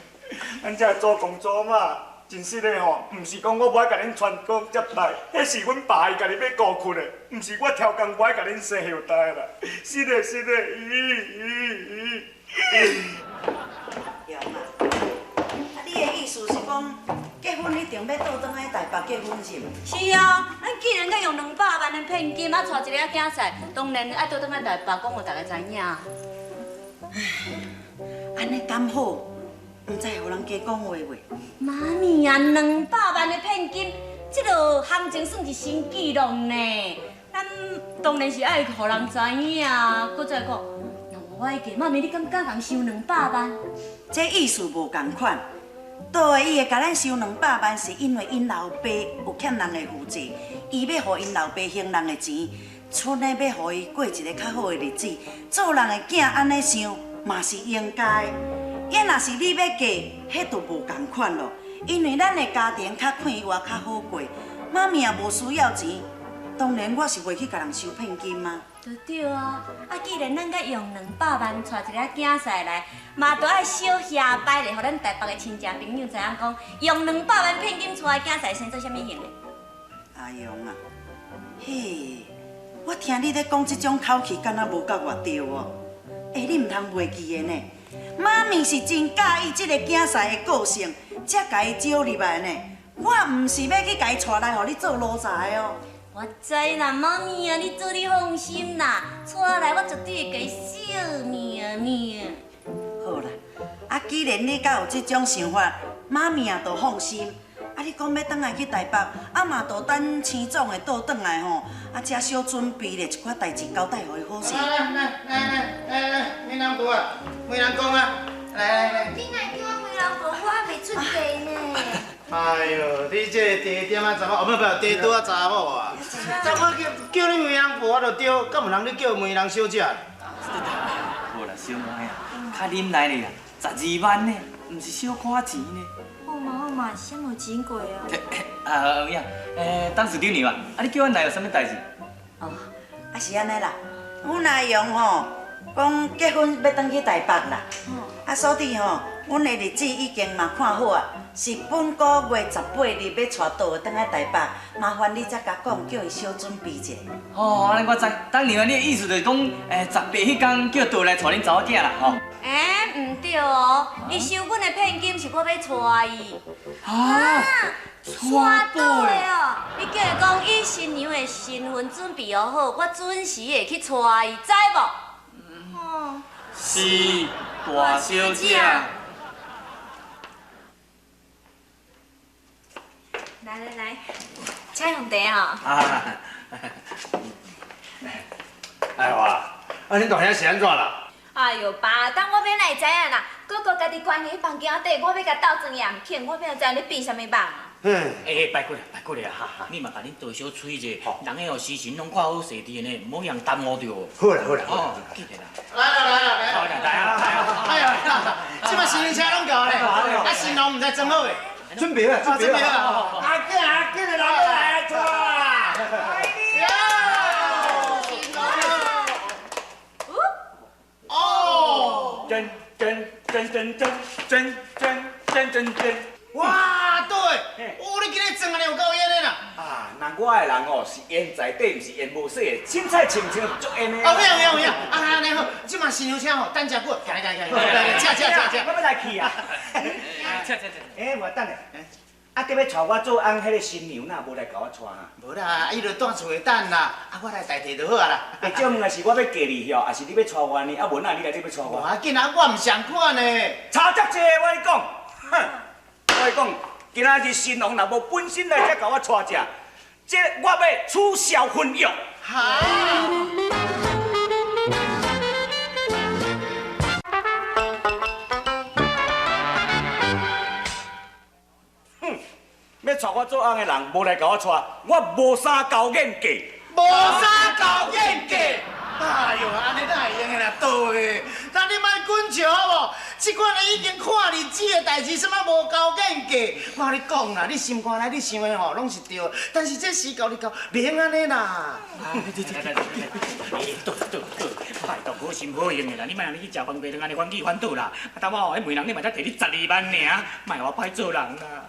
咱这祖公祖妈。真实的吼，毋是讲我无爱甲恁传宗接代，迄是阮爸伊家己要顾困的，毋是我挑工无爱甲恁生后代啦。是的，有嘛？啊，你的讲结婚一定要倒转来台北结婚是毋？是啊，咱既然要用200万的聘金啊，娶一个囝婿，当然爱倒转来台北，讲互大家知影。安尼敢好？唔知互人加讲话袂？妈咪啊，200万的聘金，这个行情算是新纪录呢。咱当然是爱互人知影，搁再讲，我爱嫁，妈咪你敢敢人收200万？这意思无共款。倒个伊会甲咱收200万，是因为因老爸有欠人的负债，伊要互因老爸还人的钱，剩的要互伊过一个较好的日子。做人的囝安尼想嘛是应该。也若是你要嫁，迄就无共款咯。因为咱的家庭较快活、较好过，妈咪也无需要钱，当然我是袂去甲人收聘金嘛。对啊，既然咱甲用200万娶一个囝婿来，嘛都爱小下摆咧，互咱台北的亲戚朋友知影讲，用200万聘金娶个囝婿先做啥物用的？阿勇啊，嘿，我听你咧讲这种口气，敢若无够偌对哦。你唔通袂记的呢。妈咪是真介意这个囝婿的个性，才甲伊招入来呢。我唔是要去甲伊带来，互你做奴才哦。我知啦，妈咪啊，你放心啦，娶来我绝对会甲伊惜命。好啦，既然你敢有这种想法，妈咪也都放心。你讲要倒来去台北，嘛都等青总会倒转来吼，才小准备咧一寡代志交代互伊好势。来，梅兰婆啊，梅兰公啊，来。你哪叫我梅兰婆，我还未出嫁呢。哎呦，你这个地点啊查某，不，地多啊查某啊。怎么叫你梅兰婆我就对，敢有人咧叫梅兰小姐？无啦，小妹啊，较忍耐咧啦，12万呢，唔是小可钱呢。好嘛，啥无钱过啊？有影，当时长娘啊，你叫阮来有啥物代志？哦，是安尼啦，阮阿勇吼讲结婚要转去台北啦，所以吼，阮的日子已经嘛看好啊，是本个月18日要带倒转来台北，麻烦你才甲讲，叫伊小准备一下。哦，安尼我知，当娘啊，你的意思就是讲，18迄天叫倒来带恁查某囝啦，吼。唔对哦，伊收阮的聘金是我要娶伊。娶倒的哦！你叫伊讲，以新娘的身份准备好，我准时会去娶伊，知无？是大小姐。来，请用茶哦。哎哇，恁大兄是安怎啦？哎呦爸，等我变来知影啦，哥哥家己关起房间底，我要甲斗阵也唔肯，我变知影你比啥物梦啊？拜过来哈！你嘛甲恁大小吹者，人个时辰拢看好势伫呢，唔好让耽误着。好啦，哦，记得啦。来，哎呀，即摆新年车拢到咧，新郎唔知装好未？准备啊！阿姐来坐啦！哦，真。哇，对，你今日装安尼有够烟的啦！那我的人哦是烟在底，毋是烟无洗的，凊彩清清足烟的。有影，安尼好，即马新娘车吼，等只久，行，我要来去啊！请。我等下，得要带我做翁，迄个新娘哪无来甲我带啊？无啦，伊就住厝等啦，我来代替就好啊啦。这问的是我要嫁你哟，还是你要带我呢？无哪你来这要带我？紧啊，我唔想看呢。差足济，我跟你讲，哼！我跟你讲，今仔日新郎若无本身来这甲我带者，这我要取消婚约。哈！要带我做翁的人无来甲我带，我无啥交眼价。无啥交眼价。哎呦，安尼哪会用的啦？对，但你莫滚笑好无？即款的已经看日子的代志，什么无交眼价？我跟你讲啦，你心肝内你想的吼拢是对，但是这时到你到，免安尼啦。倒，拜托，好心好用的啦，你莫让你去食饭袂当安尼反气反倒啦。等我迄媒人你嘛才摕你12万尔，莫我歹做人啦。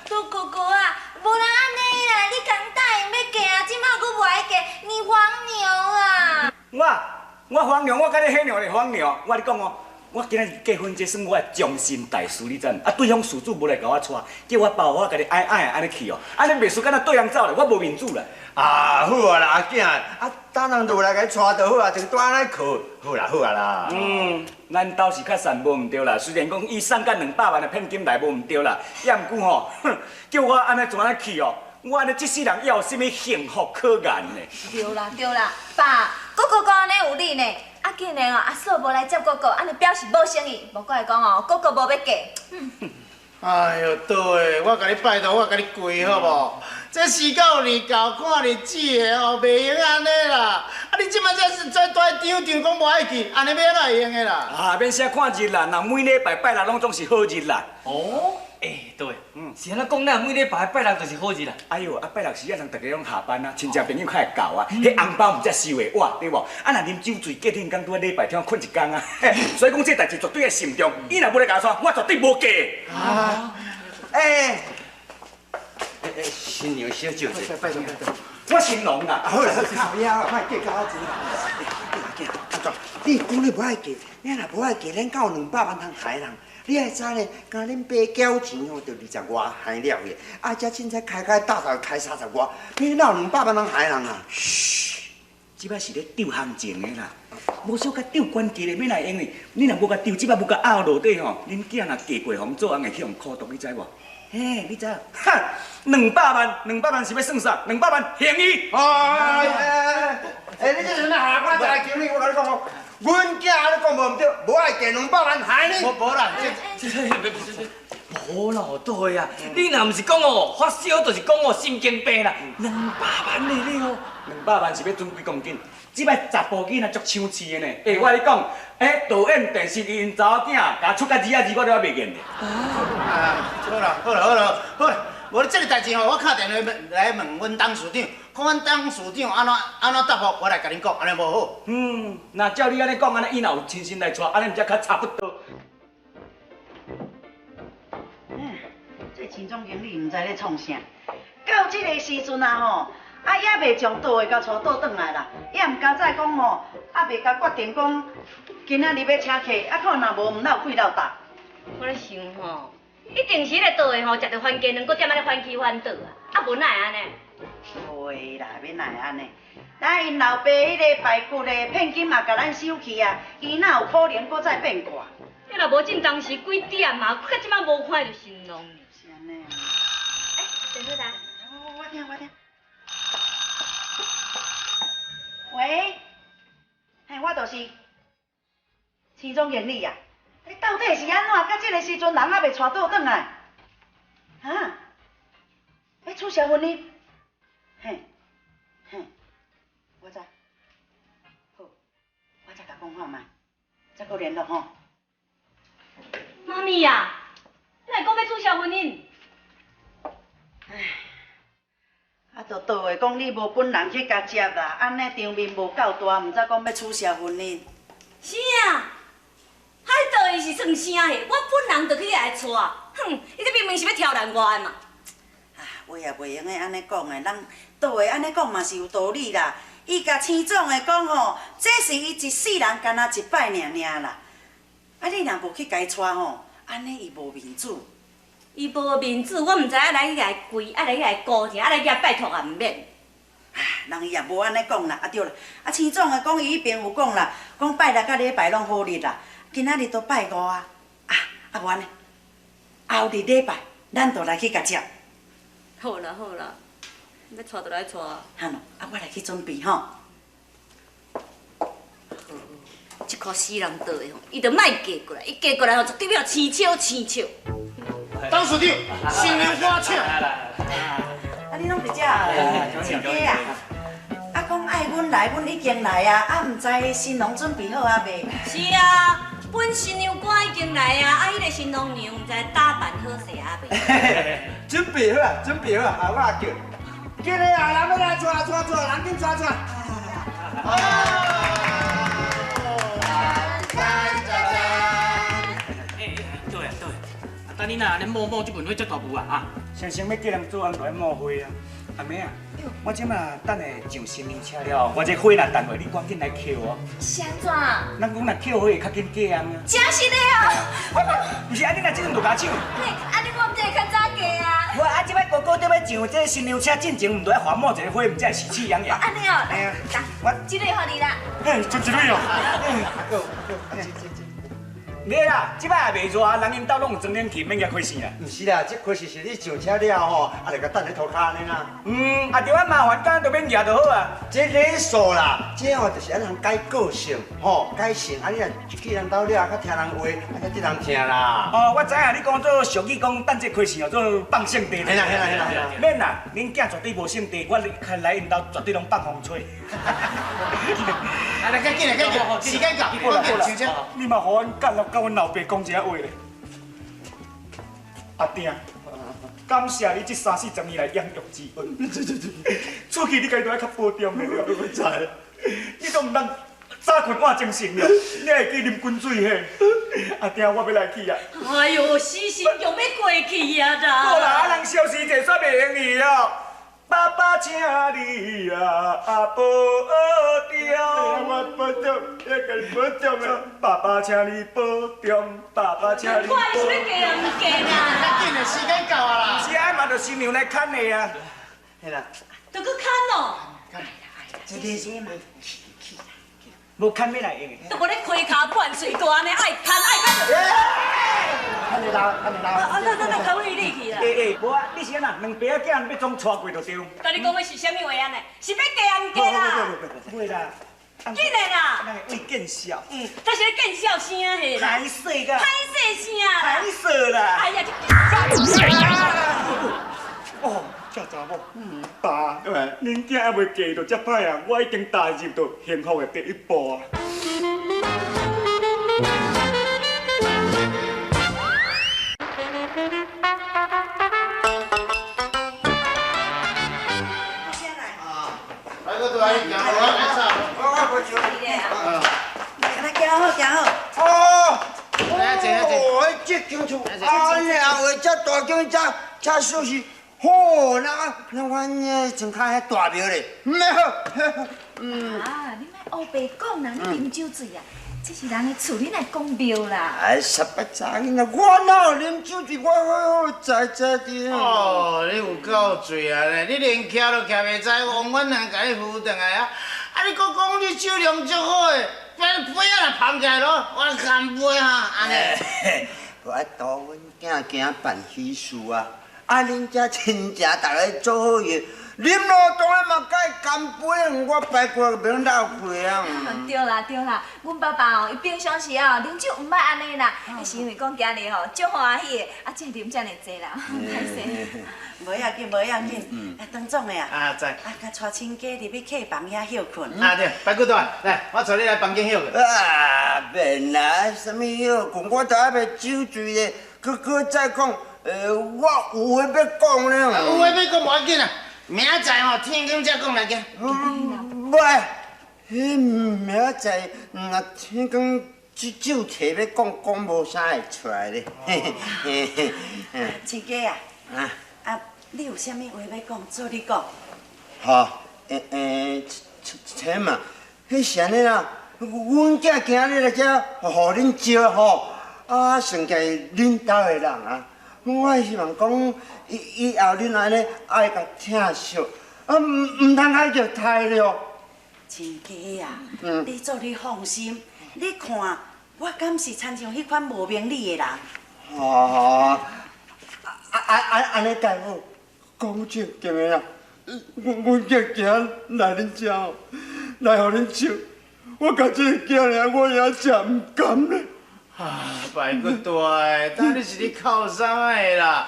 都哥哥啊，无人安尼啦，你敢答应要嫁，即摆佫无爱嫁，你黄牛啊！我黄牛，我甲你迄样的黄牛，我跟你讲哦，我今日结婚，这算我的终身大事，你知唔？啊，对方事主无来甲我带，叫我包我家己爱安尼去哦，安尼袂输敢若对人走咧，我无面子啦。啊，好啊啦，阿囝，啊，等人落来甲你带就好啊，就带安尼去，好啦好啊啦。咱倒是较善无毋对啦，虽然讲伊送甲200万的聘金来无毋对啦，也毋过吼，叫我安尼怎安尼去哦？我安尼这世人还有啥物幸福可言呢？对啦对啦，爸，哥哥讲安尼有理呢。啊，竟然哦，阿嫂无来接哥哥，安尼表示无诚意。无过来讲哦，哥哥无要嫁。哎呦，对，我甲你拜托，我甲你跪好无？这时间有年到，看日子的哦，袂用安尼啦。啊，你即摆才是再大张讲无爱去，安尼要哪会用的啦？啊，免写看日啦，若每礼拜拜六拢总是好日啦。哦，对，是安怎讲，咱每礼拜拜六就是好日啦。哎呦，啊拜六时啊，人大家拢下班啊，亲戚朋友较会到啊，迄红包毋才收会哇，对无？啊，若啉酒醉，隔天刚拄啊礼拜天困一工啊，所以讲这代志绝对要慎重。伊若要来甲我娶，我绝对无嫁。啊，新娘小酒者，拜托拜托，我新郎啦。好啦，靠呀，快嫁甲我钱啦。安怎？你讲你无爱嫁，你若无爱嫁，咱敢有200万通害人？你爱知呢？甲恁爸缴钱吼，就20外害了去，啊，遮凊彩开大头开30外，你哪有200万通害人啊？嘘，即摆是咧斗行情的啦，无小甲斗关系的，要来用的。你若无甲斗，即摆无甲拗落底吼，恁囝若嫁过互做翁会去互苦毒，你知无？嘿，你知？哈，200万是要算啥？200万便宜。你这是哪下我再来求你，我甲你讲哦，阮囝安尼讲无毋对，无爱嫁200万害你。无啦，无啦，对啊，你若毋是讲哦发烧，就是讲哦神经病啦，200万的你哦，200万是要准几公斤？即摆查甫囡仔足抢市的呢。我跟你讲，导演电视因查某囝，甲出甲字我都还袂认咧。好啦，无你这个代志吼，我敲电话来问阮董事长，看阮董事长安怎答复，我来甲恁讲，安尼无好。那照你安尼讲，安尼伊若有亲身来娶，安尼毋才较差不多。这秦总经理毋知咧创啥，到这个时阵啊吼，也袂将倒的甲带倒转来啦，也毋加再讲吼，袂甲决定讲今仔日要请客，可能无毋闹开闹大。我咧想吼，一定是迄个倒的吼，食着番茄两个点安尼反起反倒啊，无哪会安尼？对啦，要哪会安尼？咱因老爸迄个排骨的聘金嘛，甲咱收去啊，伊哪有可能搁再变卦？你若无进当时几点嘛，到即摆无看到新郎。是安尼。电话来。我听。喂，我就是市总经理啊。你到底是安怎？到这个时阵人还袂带倒转来？啊？要取消婚礼？嘿，我知。好，我再甲讲看卖，再搁联络吼。妈咪呀，你来讲要取消婚姻？就倒会讲你无本人去甲接啦，安尼场面无够大，毋知讲要取消婚姻。是啊，海倒伊是算啥嘿？我本人就去来娶，哼，伊这明明是要挑战我的嘛。话也袂用个安尼讲的，人倒会安尼讲嘛是有道理啦。伊甲青总的讲吼，这是伊一世人干那一摆尔啦。啊，你若无去甲伊娶吼，安尼伊无面子。伊无面子，我毋知影来来跪，来来高兴，来来拜托也毋免。人伊也无安尼讲啦，对啦，青总的讲伊迄边有讲啦，讲拜六甲礼拜拢好日啦，今仔日都拜五啊，无安尼，后日礼拜咱就来去甲接。好啦，要娶就来娶。哈喏，我来去准备吼。这颗死人倒的吼，伊就莫嫁过来，伊嫁过来吼，绝对要青笑。董事长，新娘花车。你拢伫遮真假啊？讲爱阮来，阮已经来啊，毋知新郎准备好啊未？是啊，本新娘官已经来啊，迄个新郎娘毋知打扮好势啊未？准备好啊，我叫。今日啊，人要来抓，人紧抓。等你呐，恁摸这份会足大步啊！先生要叫人做安排摸花啊，阿妹啊，我即马等下上新娘车了，我这火若等下，你赶紧来捡我。是安怎？咱讲若捡火会较紧过啊。真是的哦。不是安尼，若即阵就甲抢。嘿，安尼我毋才会较早嫁啊。我啊，即摆哥哥在要上这新娘车进前，毋着要还我一个火，毋才会喜气洋洋。安尼哦，来，我这类互你啦。嘿，就一类哦。袂啦，即摆也袂热，人因兜拢有装冷气，免惊开线啦。毋是啦，这开始是你上车了吼，啊，就甲等咧涂骹安尼啦。啊，着咱麻烦，干就免举就好啊。这礼数啦，这吼就是按人改个性，吼改性，啊你若去人兜了，较听人话，啊较得人听啦。哦，我知影你讲做俗语讲等这开线哦，做放圣地。嘿啦。免啦，恁囝绝对无圣地，我来因兜绝对拢放风吹。来，赶紧，时间到，上车。你嘛互阮干了，甲阮老爸讲一下话咧。阿爹，感谢你这30-40年来养育之恩。出去你家都要较保重的了，我知。你都毋通早困晚精神了，你会记啉滚水嘿。阿爹，我要来去啊。哎呦，死神强要过去啊啦！好啦，啊人消失者煞袂用去了。爸爸，请你啊，保重。我保重，要甲你保重啊。爸爸，请你保重，爸爸，请你保我是要重。嫁唔嫁啦？赶紧的，时间到啊啦。是啊，嘛着新娘来牵的啊。嘿啦，都搁牵哦，这个嘛，无牵要来用的。都无咧开卡灌水大安尼，爱牵爱牵。看你老。那搞你你去啦！无啊，你是安那两爸仔囝要总带过就对。甲你讲的是啥物话安尼？是要嫁唔嫁啦？会啦。竟然啦！为见笑。但是咧见笑声嘿啦，歹势个。歹势声啦！歹势啦。哎呀，哦，这查某，爸，恁囝还未嫁就遮歹啊！我已经踏入到幸福的第一步啊！来个大行来吵。行好。哦，来这间厝，啊，你后位遮大间遮休息，好，那阮个庄脚迄大庙咧，好。啊，你莫乌白讲啦，你啉酒醉啊！这是人的厝，你来讲庙啦。哎，啥不查囡仔，我哪有啉酒醉，我知的。哦，你有够醉啊！你连徛都徛袂知，王阮人甲你扶转来啊！啊，你搁讲你酒量足好诶，杯啊来捧起来咯，我干杯哈，安尼。我导阮囝行办喜事啊，啊，恁遮亲戚逐个做好嘢。啉咯，当然嘛该干杯，我拜过免闹气啊。对啦，阮爸爸哦，伊平常时哦，啉酒毋捌安尼啦，那是因为讲今日吼足欢喜的，啊，才啉遮尔济啦，歹势。无要紧，当总的啊。啊，知。啊，甲带亲家入去客房遐休困。啊对，白骨大，来，我带你来房间休困。啊，免啦，什么休困，我都还袂酒醉咧，搁再讲，我有话要讲咧。有话要讲无要紧啊，明仔载吼天光才讲来个。喂，迄明仔若天光酒摕要讲无啥会出来咧。亲家啊，啊，你有啥物话要讲，做你讲。吼，请嘛，迄是安尼啦，阮囝今日来遮，互恁招吼，啊，算计恁兜的人啊，我希望讲以后恁安尼爱甲疼惜，啊，唔通爱着太了。亲家啊，你做你放心，你看我敢是参像迄款无明理的人。哦，安尼大夫讲正经的啊，阮囝行来恁遮哦，来互恁招，我甲这个囝尔，我也真唔甘咧。啊，白骨大诶，当你是你靠啥的啦？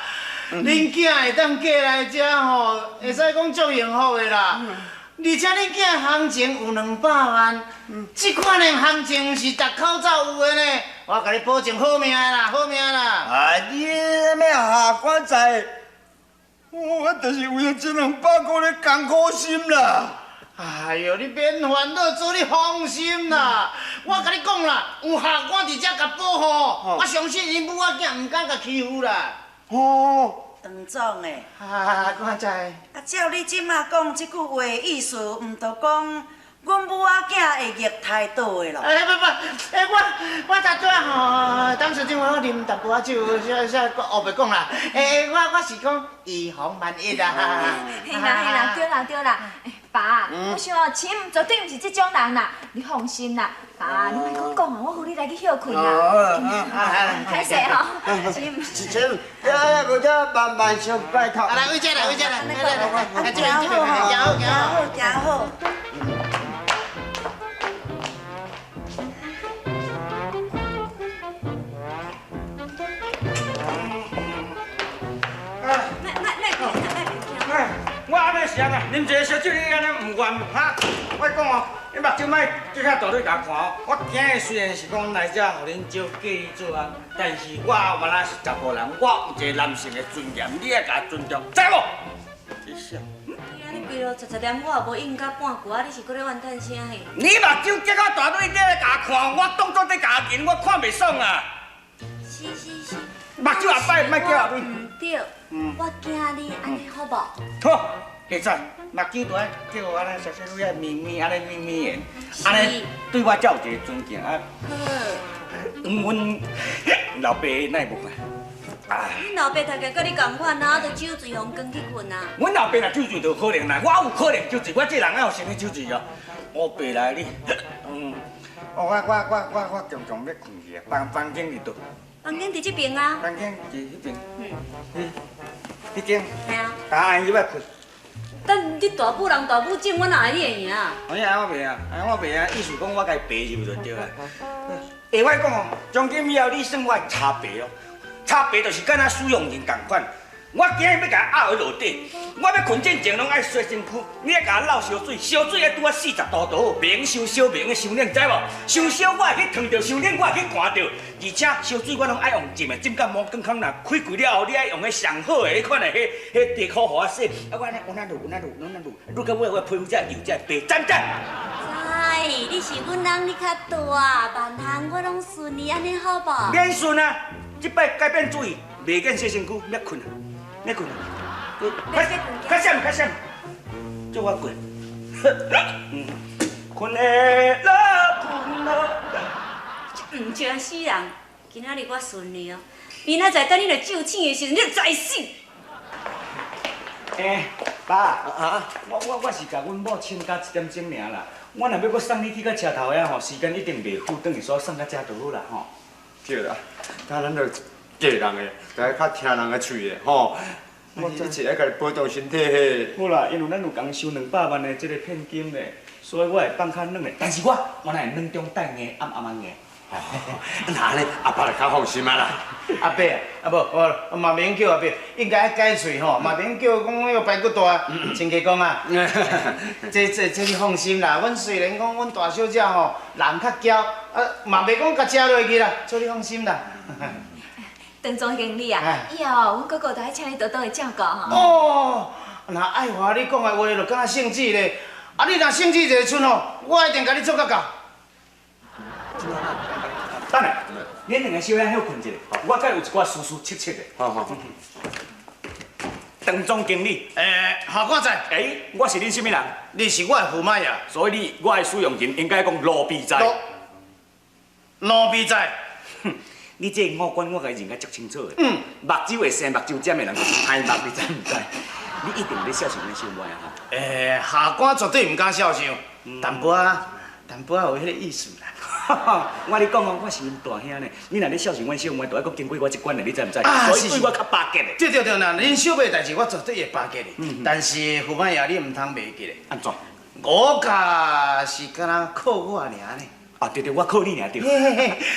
恁囝会当嫁来遮吼，会使讲足幸福的啦。而且恁囝行情有200万，这款的行情是逐口罩有的呢。我甲你保证好命啦，好命啦。啊，你要下棺材，我就是为了这200块咧艰苦心啦。哎呦，你免烦恼，做你放心啦。我甲你讲啦，有下官伫遮甲保护，我相信因母仔囝唔敢甲欺负啦。哦，唐总诶，我知。照你即马讲即句话意思，毋着讲阮母仔囝会虐待倒诶咯？我昨仔吼，当时阵我啉淡薄仔酒，啥后白讲啦。我是讲以防万一啦。嘿啦，对啦。爸，我想亲绝对毋是即种人啦，你放心啦。爸，你莫搁讲啊，我扶你来去休困啦。歹势吼，亲。亲，无得慢上拜托。来，回家啦。行好。我安尼是安怎？啉一个烧酒，你安尼唔愿哈？我讲哦，你目睭莫即遐大对甲看哦。我今日虽然是讲来遮互恁招嫁伊做啊，但是我原来是查甫人，我有一个男性的尊严，你要甲尊重，知无？你想？你规路10点，我也无应到半句啊！你是搁咧怨叹声嘿？你目睭这个大对在甲看，我当作在甲见，我看袂爽啊！是。目睭后摆莫叫后尾。唔对，我惊你安尼好无？好，会使。目睭都爱叫我安尼小小女仔咪安尼咪的，安尼对我才有一个尊敬啊。好。阮老爸哪会无啊？恁老爸大概甲你共款啊，就酒醉红光去困啊。阮老爸若酒醉就可能啦，我有可能酒醉，我这人哪有生理酒醉哦？我爸来你，我常常要困去啊，房间伫倒？房间伫这边啊。房间伫迄边。迄间。系啊。阿姨要困。等你大母人大母种，我哪会你会赢啊？我袂啊，意思讲我甲伊爬入就对啦。下摆讲哦，从今以后你算我的差爸哦，差爸就是敢若使用人共款。我今日要甲压回落底，我要困之前拢爱洗身躯，你要甲我漏烧水，烧水要拄啊40度度，明烧烧明的烧冷，知无？烧烧我会去烫着，烧冷我会去看着，而且烧水我拢爱用浸的，浸到毛健康啦。开柜了后，你爱用个上好的迄款的迄地壳互我洗，啊我安尼有哪路，愈到尾我皮肤才油才白，赞。知，你是阮人，你较大，万项我拢顺利，安尼好无？免顺啊！即摆改变主意，袂见洗身躯，要困啊！较闪，做我困。困的了。唔像死人，今仔日我顺利哦。明仔载等你来酒醒的时阵，你就知死。爸啊，我是甲阮某请假1点钟尔啦。我若要搁送你去到车头遐吼，时间一定袂赴，等于说送到遮就好啦吼。对啦，但咱着嫁人的，着较听人的喙的吼。我一直爱甲你保重身体嘿。好啦，因为咱有共收200万的这个现金咧，所以我会放较软的。但是我若会软中带硬，暗硬。那安尼阿爸就较放心啊啦。阿伯啊，无，嘛免叫阿伯，应该改喙吼，嘛免叫讲迄个排骨大，亲家公啊。这你放心啦，阮虽然讲阮大小姐吼人较骄，嘛袂讲甲食落去啦，所以你放心啦。唐总经理啊，以后阮哥哥就爱请你多多的照顾吼。哦，若爱话你讲的话就敢若圣旨咧，啊你若圣旨一出吼，我一定甲你做到到。等下，恁两个小姐休困一下，我再有一寡事切的。好。唐总经理，好我知。我是恁什么人？你是我的驸马爷，所以我的使用人应该讲罗比仔。罗比仔。你这五官我甲认得足清楚的。目睭会生目睭尖的人就是歹目，你知唔知？你一定要孝顺恁小妹啊！下官绝对唔敢孝顺，淡薄仔有迄个意思啦。我跟你讲哦，我是恁大兄呢。你若咧孝顺阮小妹，就要搁经过我一关的，你知唔知？啊，所以对我较巴结的。对，那恁小妹代志我绝对会巴结你。但是驸马爷你唔通袂记咧。安怎？我家是敢若靠我尔呢。啊，对，我靠你尔对。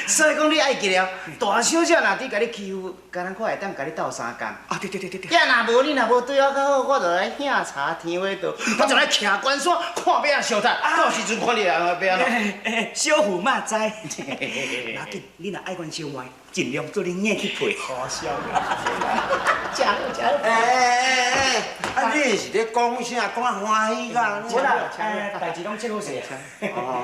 所以讲你爱记了，大小姐若伫甲你欺负，敢若我会当甲你斗3工。啊，对。呀，若无你若无对我较好，我就来喝茶天花道，我就来徛关山看马相谈。到时阵看你啊，要安怎？小驸马知。要紧，你若爱阮小妹，尽量做恁硬去配。好笑啦！食好食好。啊你是咧讲啥？讲啊欢喜啦！无啦，代志拢切好势。好。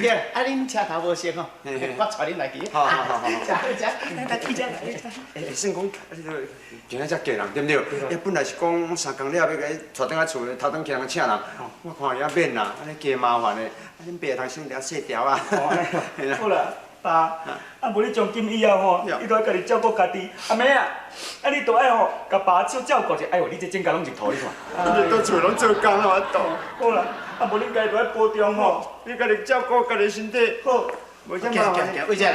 对啦，啊恁车头无熟吼，我带恁来去。好。食好食，来去食来。算讲，今仔只嫁人对不对？伊本来是讲3工了要甲伊带倒来厝，头顿去人请人，我看也免啦，安尼加麻烦的。啊恁爸通先掠细条啊。好啦，爸，无你从今以后吼，你都爱家己照顾家己。阿妹啊，你都爱吼，甲爸少照顾者。哎呦，你这整家拢日头你看。你倒厝拢做工啊，倒。好啦，无恁家己都爱保重吼，你家己照顾家己身体。好，无啥麻烦。为啥？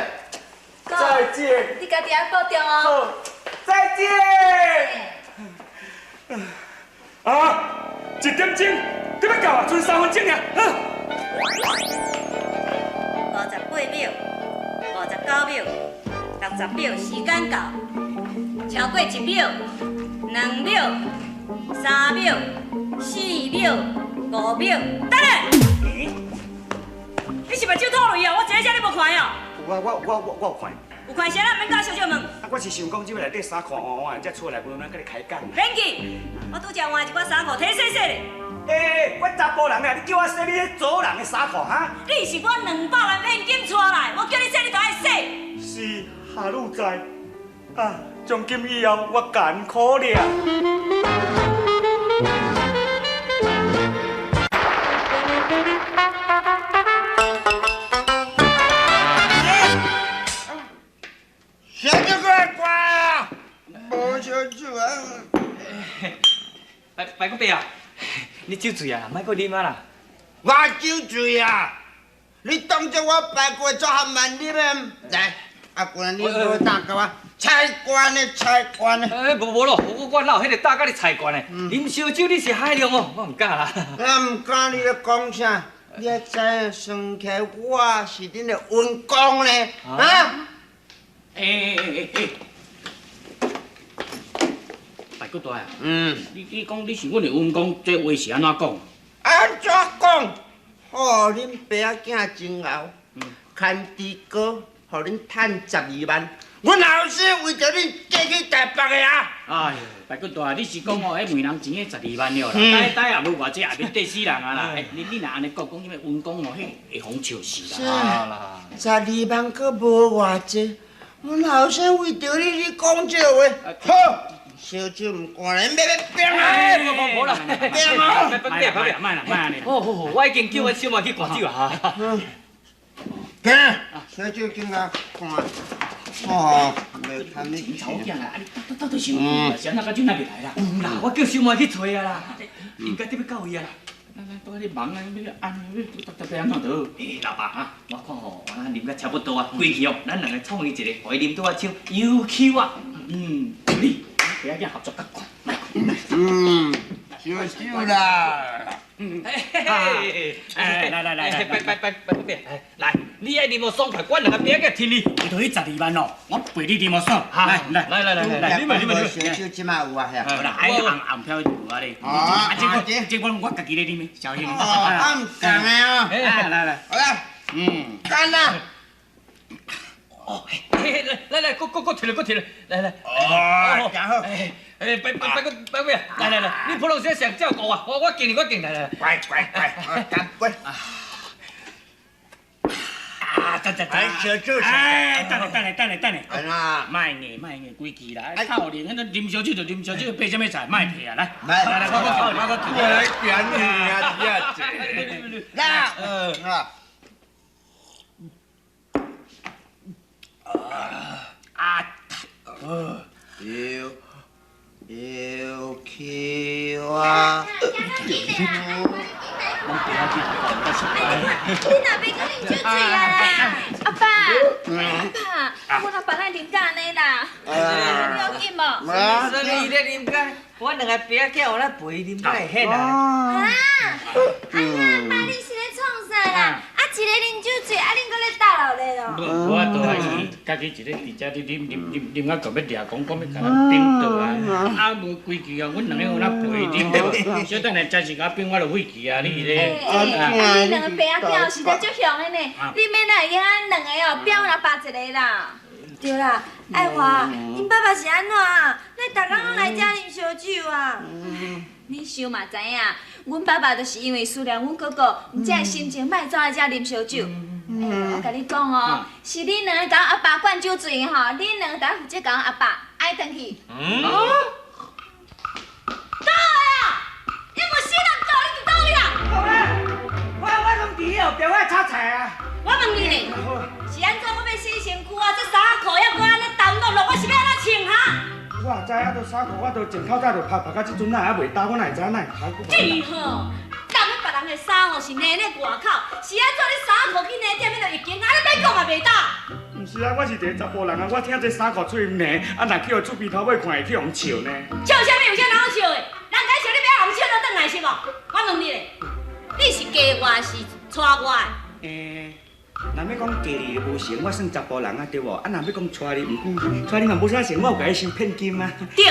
再见。你家己要保重哦。好，再见。啊，1点钟，你要到啊？剩3分钟尔。58秒、59秒、60秒，时间到。超过1秒、2秒、3秒、4秒、5秒，等下。你是目睭吐泪哦？我一下你无看哦。我有看。有看谁啦？免甲小小问。我是想讲，这内底衫裤换换，才出来不能甲你开讲。免去，我拄则换一寡衫裤，体洗洗咧。我查甫人啊，你叫我洗你迄做人的衫裤哈？你是我200万现金出来，我叫你洗你就爱洗。是下女知啊，从今以后我艰苦了。小酒乖乖啊！无小酒啊！白骨伯啊，你酒醉啊，莫搁啉啊啦！我酒醉啊！你当作我白过做含慢啉的？来，阿官，你无打甲我菜罐的菜罐的。无咯，我哪有迄个打甲你菜罐的？啉烧酒你是海量哦，我唔敢啦。我唔敢你咧讲啥？你也知影算起来我是恁的员工呢？啊？白骨大啊！你讲你是阮的员工，这话是安怎讲？安怎讲？哦，恁爸仔囝真敖，牵猪哥，互恁趁12万。阮后生为着恁嫁去台北的啊！哎呦，白骨大，你是讲哦，迄媒人钱迄12万了啦，呆也无偌济，也免缀死人啊啦！你若安尼讲什么员工哦，迄会红笑死啦！12万可无偌济，阮后生为着你讲这话，好，烧酒唔干咧，要拼啊！无啦，拼啊！卖啦，安尼。好，我已经叫阮小妹去灌酒啊！拼，烧酒紧啊，看。哦，袂贪你钱。吵囝啦，你到底是谁那个酒哪袂来啦？啦，我叫小妹去找啊啦，应该得要到位啊啦。都喺你忙啊，你安特别安怎得？老爸啊，我看吼，我啉甲差不多啊，归去哦，咱两个创伊一个，互伊啉倒啊酒，又气啊，你不要跟合作甲款。烧酒啦！来，别，来，你爱啉无爽快，我两个别个听你。你头迄12万哦，我陪你啉无爽。来，你们烧酒即马有啊？好啦，还红票有啊咧。这我家己咧啉的，小心。唔同的哦。来，好啦，干啦！来，搁提了，来。哦，真好。白来，你普通些上照顾啊，我敬你，来。乖，干杯。等，烧酒。等下。安那？卖硬，规矩啦。透灵，那啉烧酒就啉烧酒，配什么菜？卖配啊，来。我又气我。你哪边跟你酒醉啊啦？阿爸，我阿爸来啉干呢啦，你有紧无？所以咧啉干，我两个表姐有来陪啉，才会迄啦。啊，哎呀，爸，你是咧创啥啦？一个啉酒醉，恁搁咧打落咧咯？我倒来是家己一个伫遮啉啊，到要掠讲要甲咱顶倒啊，无规矩啊，阮两个有哪陪啉对无？小等下真是甲变我就废去啊，你咧。你两个爸仔囝实在足凶的呢，你免来因两个哦，表阿爸一个啦。对啦，爱华，恁爸爸是安怎？你逐工拢来遮啉烧酒啊？你想嘛知影，阮爸爸就是因为思念阮哥哥，毋才会心情歹走来遮啉烧酒。我甲你讲哦，是恁两个甲阮阿爸灌酒醉吼，恁两个负责甲阮阿爸爱转去。倒来啊！你无死人倒，你去倒去啦！我拢伫后边，我炒菜啊。我问你咧，是安怎我要洗身躯啊？这衫裤还搁安尼澹落落，我是要安怎穿哈？我知影，都衫裤，我都前口早就拍到即阵仔还袂打，我哪会知影哪会拍过？对吼，当迄别人的衫吼是拿咧外口，是安怎你衫裤去拿点，你就会惊，安尼别讲嘛袂当。毋是啊，我是一个查甫人啊，我听这衫裤出去拿，啊，若去互厝边头尾看会去互笑呢？笑啥物？有啥人好笑的？人家笑你不要互笑就转来是无？我问你咧，你是嫁我是娶我的？若要讲家己无成，我算查甫人啊，对无？啊，若要讲娶你，娶你嘛无啥成，我有甲你收骗金啊。对，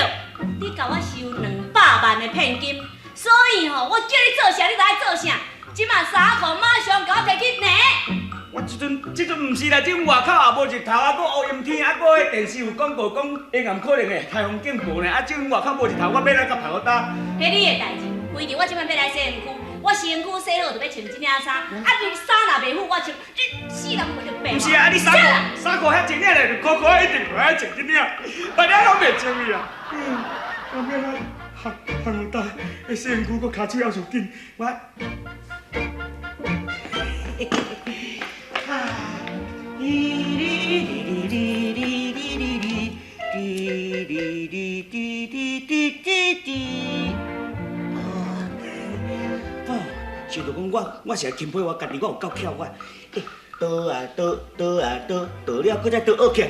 你甲我收200万的骗金，所以吼，我叫你做啥你就爱做啥。即马衫裤马上甲我摕去拿。我即阵毋是啦，即阵外口也无日头，啊，搁乌阴天，啊，搁迄电视有广告讲下暗可能会台风警报呢，啊，即阵外口无日头，我要来甲拍好打。迄你的代志，规定我即摆要来洗身躯，我身躯洗好就要穿即领衫，啊，你衫若袂好，我穿，你死人我就白。毋是啊，你衫裤遐前领咧，裤一定袂爱穿即领，别领拢袂穿去啊。后面啊，行好打，迄洗身躯搁骹手要上紧，我。想到讲我是来钦佩我家己，我有够巧我。倒啊倒了，搁再倒，起来，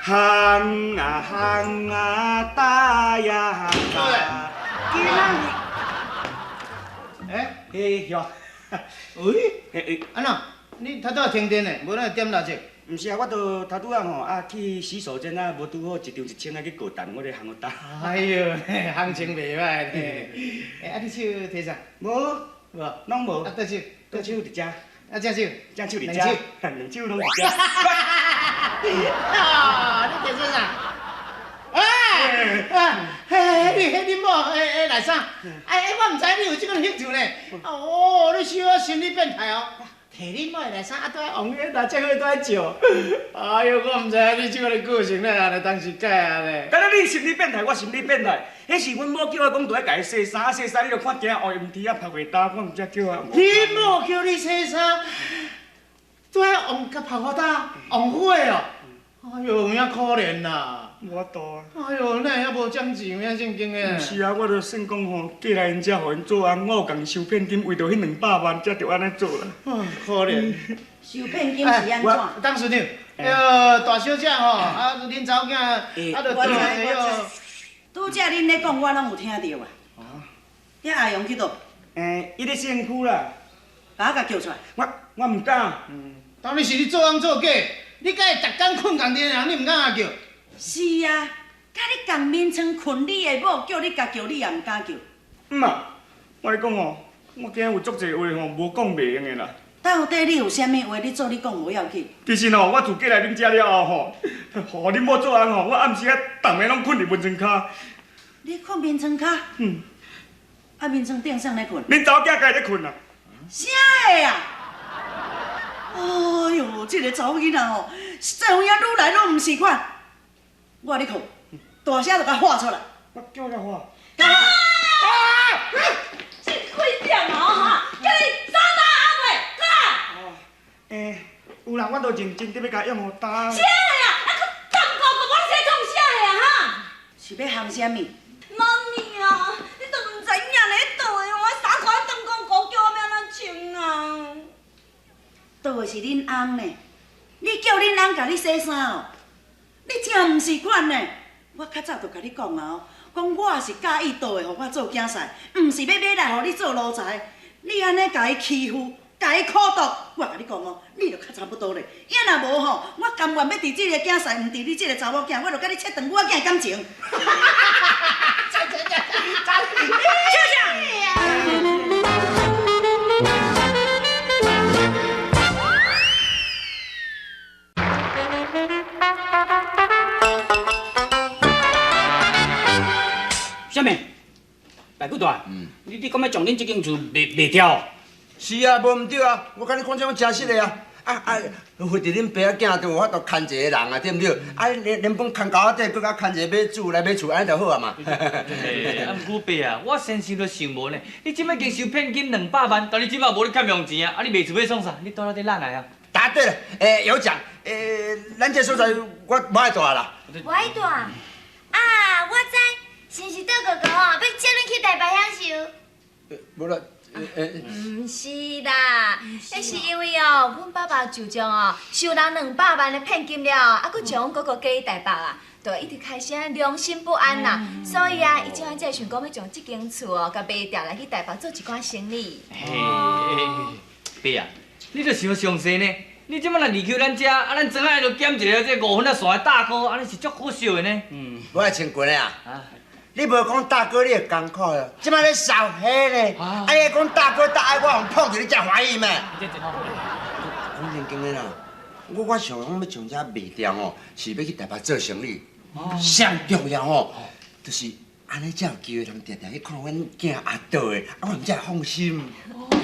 行啊打呀打。嘿哟，喂，安怎？你头拄停电呢？无咱点蜡烛？毋是啊，我都头拄仔吼去洗手间啊，无拄好一张1000啊去过单，我咧行打。哎呦，行情袂歹呢。啊，你手摕啥？无，拢无。啊，倒手伫遮。啊，正手两手两手拢伫遮。啊，你摕做啥？你某来啥？我毋知你有即个兴趣呢。哦，你是我心理变态哦。摕你某来啥？啊，都爱红颜啦，这好都爱笑。哎呦，我毋知影你即个个性咧，安尼当时改啊咧。敢若你心理变态，我心理变态。迄是阮某叫我讲，着爱家己洗衫，洗衫你着看惊乌阴天啊，拍袂打，我毋才叫啊。你某叫你洗衫，都爱红甲拍我打，红火哦。哎呦，有影可怜啦。无法度啊！哎呦，哪会还无奖钱，有影正经诶。毋是啊，我着算讲吼，嫁来因遮，互因做工，我有共收骗金，为着迄200万，才着安尼做啦。可怜。收骗金是安怎？当市长，大小姐吼，啊，恁查某囝，啊，着倒来哟。拄则恁咧讲，我拢有听到啊。遐阿勇去倒？伊咧洗身躯啦。把我甲叫出来。我毋敢。当然是你做工做假，你敢会逐工困共阵人，你毋敢叫？是啊，甲你共眠床困你的某，叫你甲叫，你也毋敢叫。啊，我咧讲吼，我今日有足侪话吼，无讲袂用的啦。到底你有啥物话，你做你讲无要紧。其实吼，我自嫁来恁遮了后吼，互恁某做工吼，我暗时啊，逐暝拢困伫眠床骹。你困眠床骹？啊，眠床顶上咧困？恁查某囝家己咧困啊？啥个啊？哎呦，这个查某囡仔吼，实在有影愈来愈毋是款。我咧困，大声就甲喊出来。我叫你喊。这几点啊？哈，叫你早打暗暝，过来。有人我都认真伫要甲用互打。啥个啊？啊，去干哥哥，我在创啥个啊？哈？是要行啥物？妈咪啊，你都唔知影咧倒的，我衫裤当讲哥叫我要安怎穿啊？倒的是恁翁呢？你叫恁翁甲你洗衫哦？你真毋是款呢！我较早就甲你讲啊哦，讲我是介意倒的，互我做囝婿，毋是要买来互你做奴才。你安尼甲伊欺负，甲伊苦毒，我甲你讲哦，你就较差不多咧。要若无吼，我甘愿要伫这个囝婿，毋伫你这个查某囝，我就甲你切断我囝的感情。小妹，白骨大，你讲要将恁这间厝卖掉？是啊，无毋对啊，我甲你讲这种真实的啊。或者恁爸仔囝都有法度牵一个人啊，对毋对？连本牵到底，搁甲牵一个买主来买厝，安尼就好啊嘛。我爸啊，我先想都想无呢。你即摆已经收骗金200万，但你即摆无咧欠用钱啊，你卖厝要创啥？你倒来伫哪来啊？答对了，有奖。咱这所在我无爱住啦。无爱住啊！我知，是毋是倒哥哥哦，要接恁去台北享受？无啦。毋是啦，迄是因为哦，阮爸爸就将哦收人200万的骗金了，搁将阮哥哥嫁去台北啊，就一直开始良心不安啦。所以啊，伊即摆才想讲要将即间厝哦，甲卖掉来去台北做一寡生意。爸啊，你著想详细呢。你即摆若离开咱遮，咱庄仔就减一个这5分仔线的大哥，安尼是足可惜的呢。我爱请君的啊。你无讲大哥，你会艰苦哟。即摆咧扫黑呢，你讲大哥大爱我，互碰着你才怀疑咩？讲正经的啦，我想讲要将遮卖掉哦，是要去台北做生意。上重要哦，就是安尼才有机会通常常去看阮囝阿倒的，我们才会放心。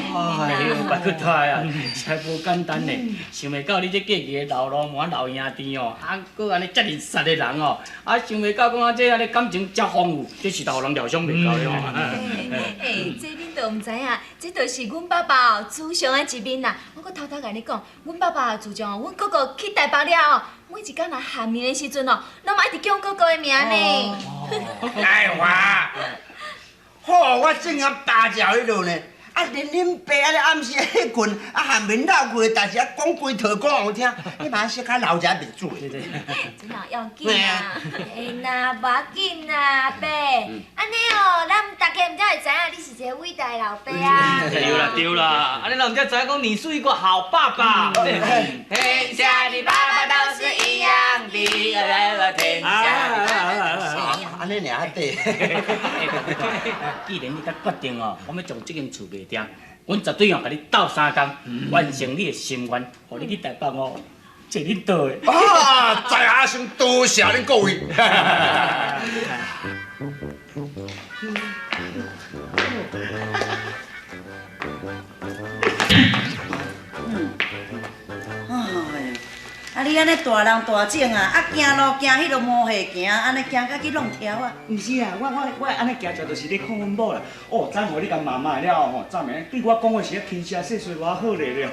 哎呦，白骨太啊，才无简单呢！想袂到你这过去的老老母老兄弟哦，搁安尼遮认实的人哦，想袂到讲这安尼感情遮丰富，这是老人料想袂到的哦。这恁都毋知影，这就是阮爸爸哦祖上的一面啦。我搁偷偷甲你讲，阮爸爸自从阮哥哥去台北了哦，每一工若喊名的时阵哦，拢嘛一直叫哥哥的名呢。哎哇！好，我正要大叫迄落呢。连恁爸咧暗时迄群喊面闹过，但是讲规套讲好听，你嘛小可留一下面子。真啊，要紧啊！那无要紧啊，爸。安尼哦，咱大家毋才会知影你是一个伟大的老爸啊。对啦，安尼人才知影讲你是一个好爸爸。天下的爸爸都是一样的，天下的爸爸。安尼尔对。既然你甲决定哦，我要将这间厝卖掉，阮绝对要甲你斗3工，完成你的心愿，互你去台北哦，坐恁倒的。在下先多谢恁各位。你安尼大人大种啊，行路行迄落毛细行，安尼行甲去弄条啊？毋是啊，我安尼行着就是咧看阮某啦。哦，昨互你甲妈妈了吼，昨暝对我讲的是轻声细碎，偌好咧了。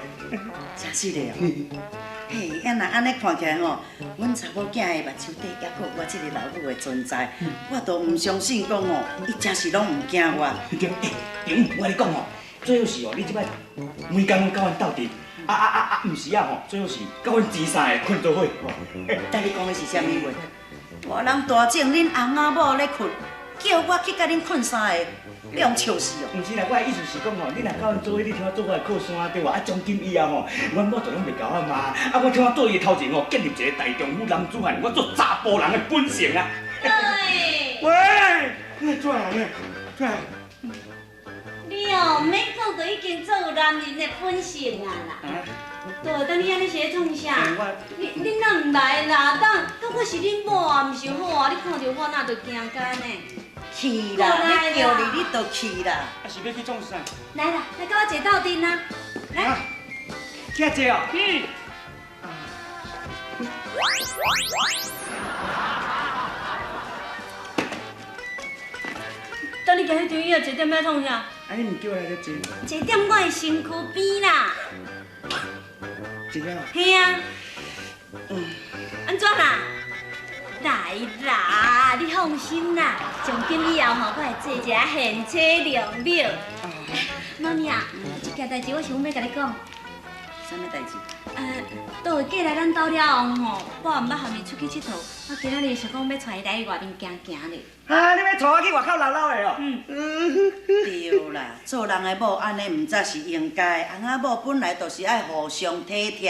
真是的哦。嘿，若安尼看起来吼，阮查某囝的目睭底还阁有我即个老母的存在，我都毋相信讲哦，伊真是拢毋惊我。对，我跟你讲哦，最好是哦，你即摆每工甲阮斗阵。毋是啊吼，最好是甲阮钱三个困做伙。等你讲的是啥物话？我人大种，恁翁仔某咧困，叫我去甲恁困三个，你用笑死哦！毋是啦，我的意思是讲吼，你若甲阮做伙，你听我做我的靠山对哇？从今以后吼，阮某就拢袂甲我骂。我听我做伊的头前吼，建立一个大丈夫男子汉，我做查甫人的本性啊！喂，你做啥呢？做啥？你哦，免讲，就已经做有男人的本性啊啦。对，等你安尼是咧创啥？你哪唔来啦？等我是恁某啊，毋是好啊！你看到我哪就惊干呢？去啦！你叫你，你就去啦。啊是要去创啥？来啦，来跟我坐斗阵啊！来，遮坐哦。等你家迄张椅啊，坐点要创啥？啊，你毋叫我来咧坐？坐点我的身躯边啦。坐了。嘿啊。安怎啦？来啦，你放心啦，从今以后吼，我会做一个贤妻良母。妈咪啊，这件代志我想要甲你讲。啥物代志？倒会嫁来咱兜了后吼，我也毋捌含伊出去佚佗，我今仔日想讲要带伊来去外面行行咧。啊，你要带我去外口溜溜的哦？对啦，做人的某安尼毋则是应该，翁仔某本来就是爱互相体贴，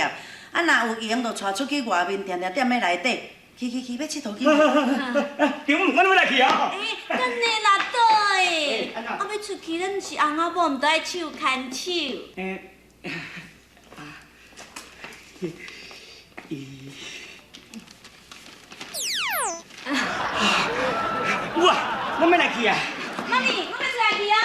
啊若有闲就带出去外面，定定踮咧内底。去，要佚佗去。中午我来去啊。等下啦，倒诶，我要出去，咱是翁仔某，毋得爱手牵手。哇！我要来去啊！妈咪，我要出来去啊！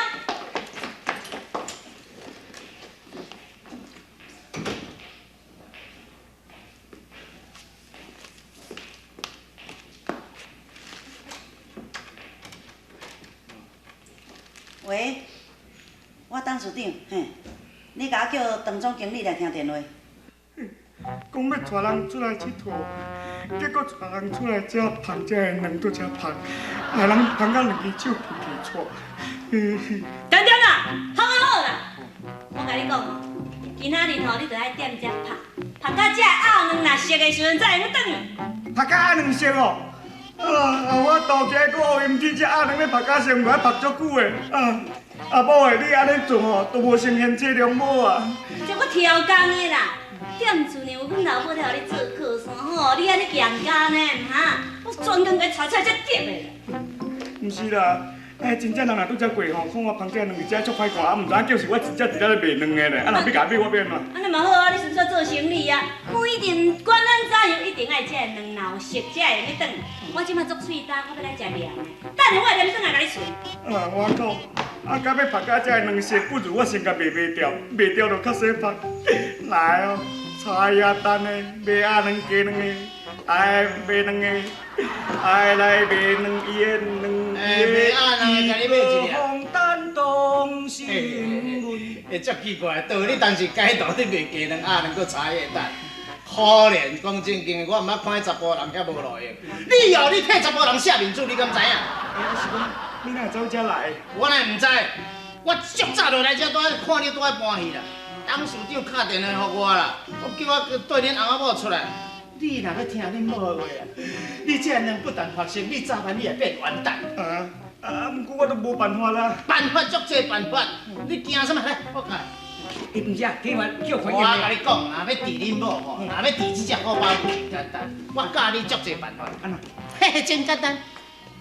喂，我董事长，嘿，你甲我叫唐总经理来听电话。讲要带人出来佚佗，结果带人出来遮捧遮个卵拄遮捧，害人捧到两只手皮皮错。等等啦，好啊好啦，我甲你讲哦，今仔日吼，你着爱踮遮拍，拍到遮鸭卵若熟的时阵才会转去。拍到鸭卵熟哦！我倒起个乌阴天，这鸭卵要拍到熟，我要拍足久的。阿母诶，你安尼做吼，都无成贤妻良母啊！这我挑工的啦，点厝呢有阮老母在互你做靠山吼，你安尼强干呢哈？我专工甲带出来才点的。毋是啦。真正人若拄则过吼，看我旁遮两只足歹看，啊，毋知影叫是我真正伫咧卖卵的咧，啊，若要甲买，我要安怎？安尼嘛好啊，你纯粹做生意啊，不一定管咱怎样，一定爱食的卵若有熟才会要转。我即摆足喙焦，我要来食凉的，等下我会连转来甲你顺。我讲，到要拍到这卵熟，不如我先甲卖掉，卖掉就较细拍。来哦，菜呀蛋的，卖鸭卵鸡卵的，爱卖卵的，爱来卖卵伊的卵。卖鸭卵的，甲你买一个。红蛋东新闻。足奇怪，道你当时街道你卖鸡卵、鸭卵，搁菜叶蛋。可怜，讲正经的，我毋捌看迄查甫人遐无路用。你哦，你替查甫人写面子，你敢知影？是讲你哪走遮来？我哪毋知？我足早就来遮拄看你拄爱搬戏啦。董事长打电话给我啦，我叫我带恁翁仔某出来。你若要听恁某的话啊，你这样不但学生，你早晚你会变完蛋。毋过我都无办法啦。办法足济办法，你惊什么？来，我看。伊唔是啊，听完叫回应。我甲你讲，若要治恁某吼，若要治这只古包不简单。我教你足济办法。安怎？嘿嘿，真简单。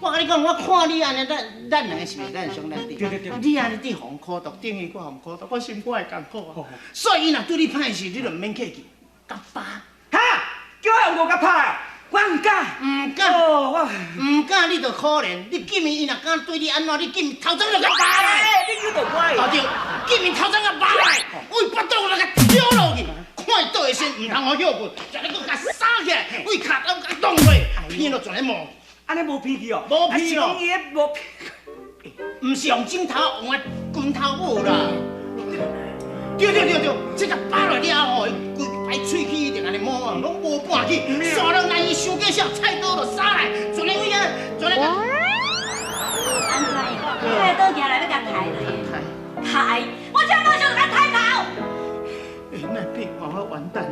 我甲你讲，我看你安尼，咱两个是袂咱兄弟弟。对。你安尼你互苦毒，等于我互苦毒，我心肝会艰苦啊。所以伊若对你歹势，你就免客气，甲巴。哈！叫我用无甲拍，我唔敢。唔敢。哦，我唔敢，你就可怜。你见面伊若敢对你安怎，你见面头前就甲扒来。你叫做我。对，见面头前甲扒来，为巴肚就甲挑落去。看伊倒下身，唔通互歇困，就你搁甲杀起来，为脚头甲撞落，偏落全咧毛。安尼无脾气哦，无脾气哦，是讲伊迄无，毋是用枕头，用个拳头舞啦。对，这个扒落了后，规排喙齿一定安尼摸啊，拢无半去，煞了难伊伤过少，菜刀就杀来，全个位啊，全个。安怎样？你来倒行来要甲抬落去？抬！我这马上就甲抬头！那变我完蛋了。